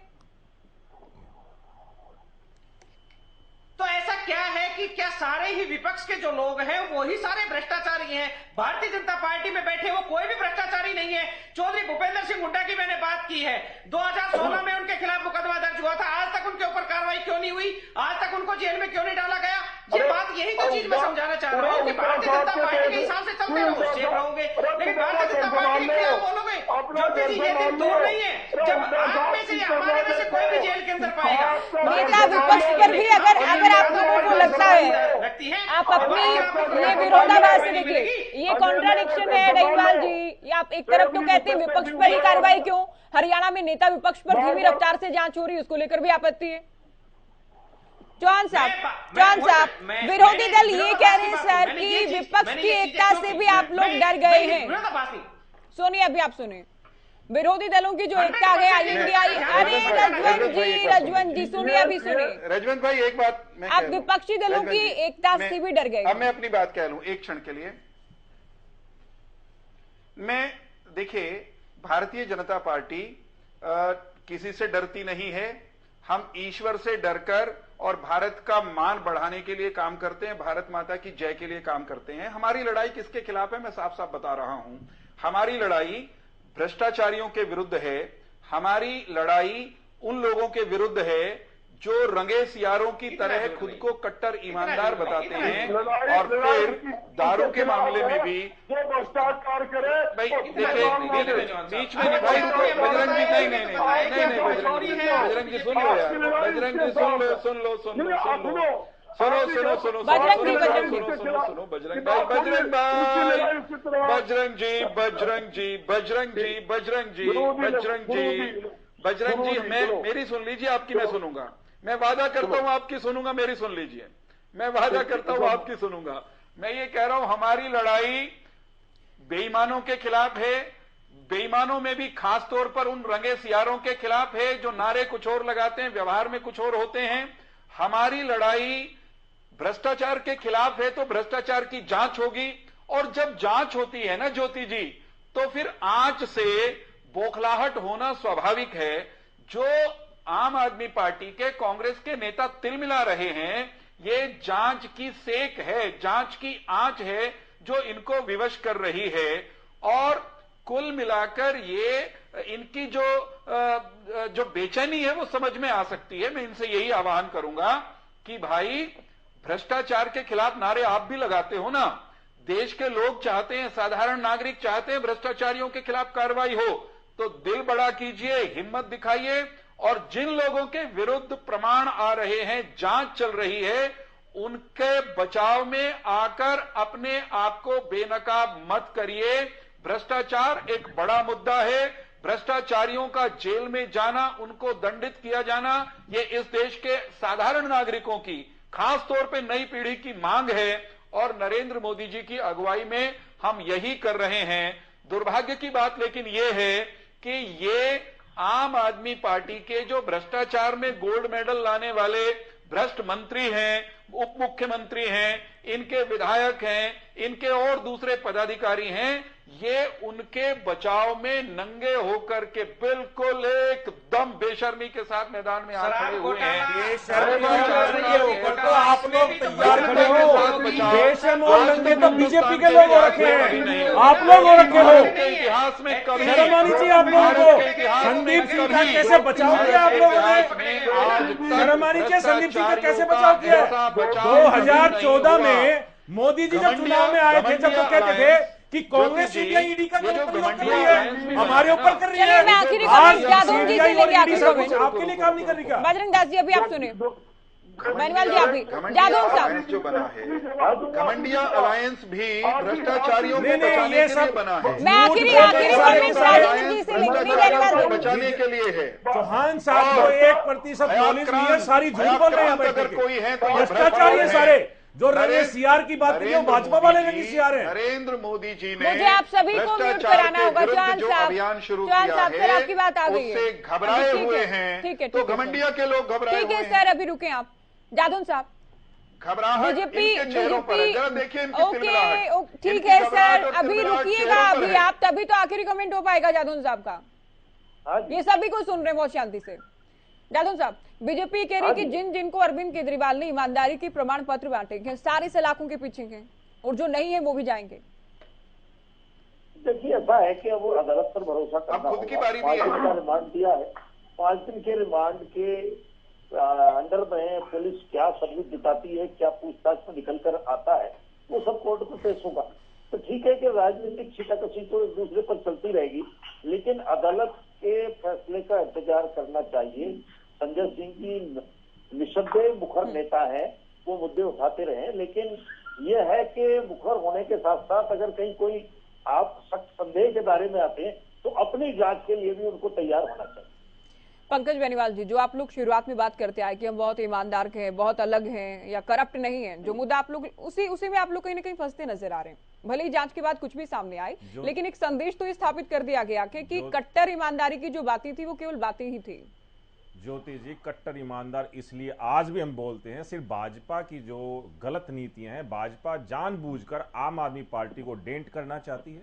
तो ऐसा क्या है कि क्या सारे ही विपक्ष के जो लोग हैं वो ही सारे भ्रष्टाचारी हैं? भारतीय जनता पार्टी में बैठे वो कोई भी भ्रष्टाचारी नहीं है। चौधरी भूपेंद्र सिंह हुड्डा की मैंने बात की है, 2016 में उनके खिलाफ मुकदमा दर्ज हुआ था, आज तक उनके ऊपर कार्रवाई क्यों नहीं हुई? आज तक उनको जेल में क्यों नहीं डाला गया? ये बात, यही तो चीज मैं समझाना चाह रहा हूँ कि भारतीय जनता पार्टी के हिसाब से चलते रहो, सेफ रहोगे, लेकिन भारतीय जनता पार्टी के खिलाफ बोलोगे। ज्योति जी, ये दिन दूर नहीं है जब आप में से, हमारे में से कोई भी जेल के अंदर पाएगा। नेता विपक्ष पर भी अगर आप लोगों को लगता है, आप अपनी ये विरोधाभास से देखिए, ये कॉन्ट्राडिक्शन है दहीवाल जी। आप एक तरफ तो कहते हैं विपक्ष पर ही कार्रवाई क्यों, हरियाणा में नेता विपक्ष पर धीमी रफ्तार से जांच हो रही है, उसको लेकर भी आपत्ति है। चौहान साहब, विरोधी दल ये कह रहे हैं सर कि विपक्ष की एकता से भी आप लोग डर गए हैं। सुनिए, अभी आप सुनिए, विरोधी दलों की जो एकता है, अरे रजवंत जी सुनिए, अभी सुनिए। रजवंत भाई एक बात, आप विपक्षी दलों की एकता से भी डर गए। अब मैं अपनी बात कह लूं एक क्षण के लिए। मैं देखिए, भारतीय जनता पार्टी किसी से डरती नहीं है। हम ईश्वर से डरकर और भारत का मान बढ़ाने के लिए काम करते हैं, भारत माता की जय के लिए काम करते हैं। हमारी लड़ाई किसके खिलाफ है, मैं साफ साफ बता रहा हूं। हमारी लड़ाई भ्रष्टाचारियों के विरुद्ध है, हमारी लड़ाई उन लोगों के विरुद्ध है जो रंगे सियारों की तरह खुद को कट्टर ईमानदार बताते हैं, और फिर दारू के मामले में भी जो भ्रष्टाचार करे। भाई देखिए, बीच में नहीं भाई, बजरंग जी, नहीं बजरंग जी सुन लो यार, बजरंग जी सुन लो। सुनो सुनो सुनो बजरंग जी, सुनो बजरंग भाई, बजरंग भाई, बजरंग जी, बजरंग जी, बजरंग जी, बजरंग जी, बजरंग जी, बजरंग जी, मेरी सुन लीजिए, आपकी मैं सुनूंगा। मैं वादा करता हूं आपकी सुनूंगा, मेरी सुन लीजिए। मैं वादा करता हूं आपकी सुनूंगा। मैं ये कह रहा हूं हमारी लड़ाई बेईमानों के खिलाफ है, बेईमानों में भी खास तौर पर उन रंगे सियारों के खिलाफ है जो नारे कुछ और लगाते हैं, व्यवहार में कुछ और होते हैं। हमारी लड़ाई भ्रष्टाचार के खिलाफ है, तो भ्रष्टाचार की जांच होगी, और जब जांच होती है ना ज्योति जी, तो फिर आंच से बौखलाहट होना स्वाभाविक है। जो आम आदमी पार्टी के, कांग्रेस के नेता तिलमिला रहे हैं, ये जांच की सेक है, जांच की आंच है जो इनको विवश कर रही है। और कुल मिलाकर ये इनकी जो बेचैनी है वो समझ में आ सकती है। मैं इनसे यही आह्वान करूंगा कि भाई, भ्रष्टाचार के खिलाफ नारे आप भी लगाते हो ना, देश के लोग चाहते हैं, साधारण नागरिक चाहते हैं भ्रष्टाचारियों के खिलाफ कार्रवाई हो, तो दिल बड़ा कीजिए, हिम्मत दिखाइए, और जिन लोगों के विरुद्ध प्रमाण आ रहे हैं, जांच चल रही है, उनके बचाव में आकर अपने आप को बेनकाब मत करिए। भ्रष्टाचार एक बड़ा मुद्दा है, भ्रष्टाचारियों का जेल में जाना, उनको दंडित किया जाना, ये इस देश के साधारण नागरिकों की, खास तौर पे नई पीढ़ी की मांग है, और नरेंद्र मोदी जी की अगुवाई में हम यही कर रहे हैं। दुर्भाग्य की बात लेकिन ये है कि ये आम आदमी पार्टी के जो भ्रष्टाचार में गोल्ड मेडल लाने वाले भ्रष्ट मंत्री हैं, उप मुख्यमंत्री हैं, इनके विधायक हैं, इनके और दूसरे पदाधिकारी हैं, ये उनके बचाव में नंगे होकर के बिल्कुल एकदम बेशर्मी के साथ मैदान में आ खड़े हुए हैं। तो आप लोग तैयार खड़े हो, बेशर्म और नंगे तो बीजेपी के लोग हो रखे हैं, आप लोग हो रखे हो। इतिहास में कभी शर्म आनी चाहिए आप लोगों को। संदीप सिंह का कैसे बचाव किया आप लोगों ने? शर्म आनी चाहिए। संदीप सिंह का कैसे बचाव किया? 2014 में मोदी जी जब चुनाव में आए थे, जब वो कहते थे कि कांग्रेस इंडिया ईडी का जो प्रयोग कर रही है, हमारे ऊपर कर रही है, आज आपके लिए काम नहीं कर रही क्या? बजरंग दास जी, अभी आप सुने, बेनीवाल जी आप भी, जादव साहब, जो बना है घमंडिया अलायंस भी भ्रष्टाचारियों को बचाने के लिए बना है। मैं आखिरी कमेंट राजेंद्र जी से लेंगे, बेनीवाल जी बचाने के लिए है। चौहान साहब को 1% नॉलेज नहीं है, सारी झूठ बोल रहे हैं। अगर कोई है तो भ्रष्टाचारी है सारे, जो रंगे सीआर की बात की, भाजपा वाले रंगे सीआर है। नरेंद्र मोदी जी ने मुझे आप सभी को म्यूट कराना होगा। चौहान साहब, अभियान शुरू चौहान किया साहब, सर आपकी बात आ गई है, उससे घबराए हुए हैं। ठीक है, तो घमंडिया के लोग घबराए ठीक है सर, अभी रुके आप। जादव साहब, घबराहट इनके चेहरों पर है, जरा देखिए इनकी तिलमिलाहट। ओके, ठीक है सर, अभी रुकिएगा, अभी आप तभी तो आखिरी कमेंट हो पाएगा जादव साहब का। ये सभी को सुन रहे हैं बहुत शांति से। जादव साहब, बीजेपी कह रही कि जिनको अरविंद केजरीवाल ने ईमानदारी की प्रमाण पत्र बांटे हैं, सारे सलाखों के पीछे हैं, और जो नहीं है वो भी जाएंगे। देखिए, ऐसा है कि अब अदालत पर भरोसा करना, खुद की बारी भी है। 5 दिन का रिमांड दिया है, 5 दिन के रिमांड के अंडर में पुलिस क्या सबूत जुटाती है, क्या पूछताछ में निकल कर आता है, वो सब कोर्ट को पेश होगा। तो ठीक है कि राजनीतिक छीटाकशी तो एक दूसरे पर चलती रहेगी, लेकिन अदालत के फैसले का इंतजार करना चाहिए। संजय सिंह की निस्संदेह मुखर नेता है, वो मुद्दे उठाते रहे, लेकिन ये है कि मुखर होने के साथ साथ अगर कहीं कोई आप सख्त संदेह के दायरे में आते हैं तो अपनी जांच के लिए भी उनको तैयार होना चाहिए। पंकज बेनीवाल जी, जो आप लोग शुरुआत में बात करते आए कि हम बहुत ईमानदार हैं, बहुत अलग हैं या करप्ट नहीं है, जो मुद्दा आप लोग उसी में आप लोग कहीं ना कहीं फंसते नजर आ रहे हैं। भले ही जांच के बाद कुछ भी सामने आए, लेकिन एक संदेश तो स्थापित कर दिया गया कि कट्टर ईमानदारी की जो बातें थी वो केवल बातें ही थी। ज्योति जी, कट्टर ईमानदार इसलिए आज भी हम बोलते हैं, सिर्फ भाजपा की जो गलत नीतियां हैं, भाजपा जानबूझकर आम आदमी पार्टी को डेंट करना चाहती है।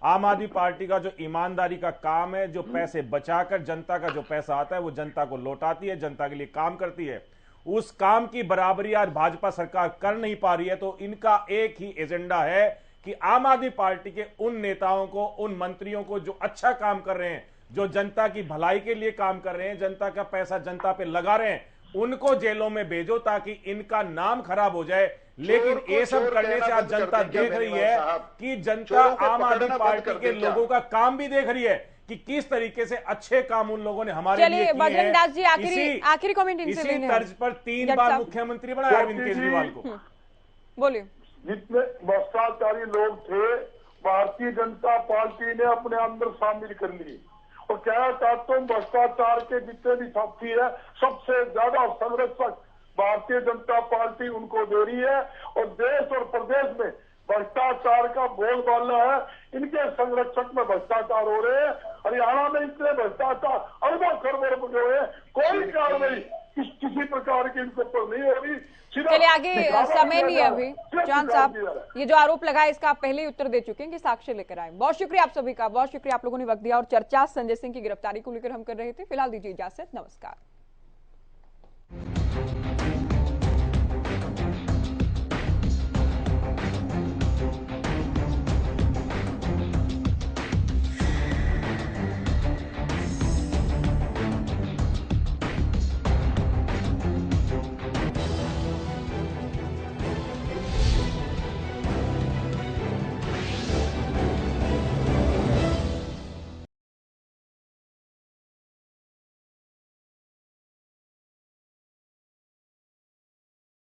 आम आदमी पार्टी का जो ईमानदारी का काम है, जो पैसे बचाकर जनता का जो पैसा आता है वो जनता को लौटाती है, जनता के लिए काम करती है, उस काम की बराबरी आज भाजपा सरकार कर नहीं पा रही है। तो इनका एक ही एजेंडा है कि आम आदमी पार्टी के उन नेताओं को, उन मंत्रियों को जो अच्छा काम कर रहे हैं, जो जनता की भलाई के लिए काम कर रहे हैं, जनता का पैसा जनता पे लगा रहे हैं, उनको जेलों में भेजो ताकि इनका नाम खराब हो जाए। लेकिन ये सब करने से आज जनता देख रही है कि जनता आम आदमी पार्टी के लोगों का काम भी देख रही है कि किस तरीके से अच्छे काम उन लोगों ने हमारे लिए किए हैं। बजरंग दास जी आखिरी कमेंट इनसे इसी लेने तर्ज पर 3 बार मुख्यमंत्री बनाया अरविंद केजरीवाल को। बोलिए। जितने भ्रष्टाचारी लोग थे भारतीय जनता पार्टी ने अपने अंदर शामिल कर ली और क्या चाहते हो, भ्रष्टाचार के जितने भी साथी है सबसे ज्यादा संरक्षक भारतीय जनता पार्टी उनको दे रही है और देश और प्रदेश में भ्रष्टाचार का बोलबाला है। इनके संरक्षक में भ्रष्टाचार हो रहे हैं। हरियाणा में इतने भ्रष्टाचार अरबों खरबों रुपए हुए, कोई कार्रवाई किसी प्रकार की इनके ऊपर नहीं हो रही। चलिए आगे समय नहीं है अभी। चौहान साहब, ये जो आरोप लगा है इसका आप पहले ही उत्तर दे चुके हैं कि साक्ष्य लेकर आए। बहुत शुक्रिया आप सभी का, बहुत शुक्रिया आप लोगों ने वक्त दिया और चर्चा संजय सिंह की गिरफ्तारी को लेकर हम कर रहे थे। फिलहाल दीजिए इजाजत, नमस्कार।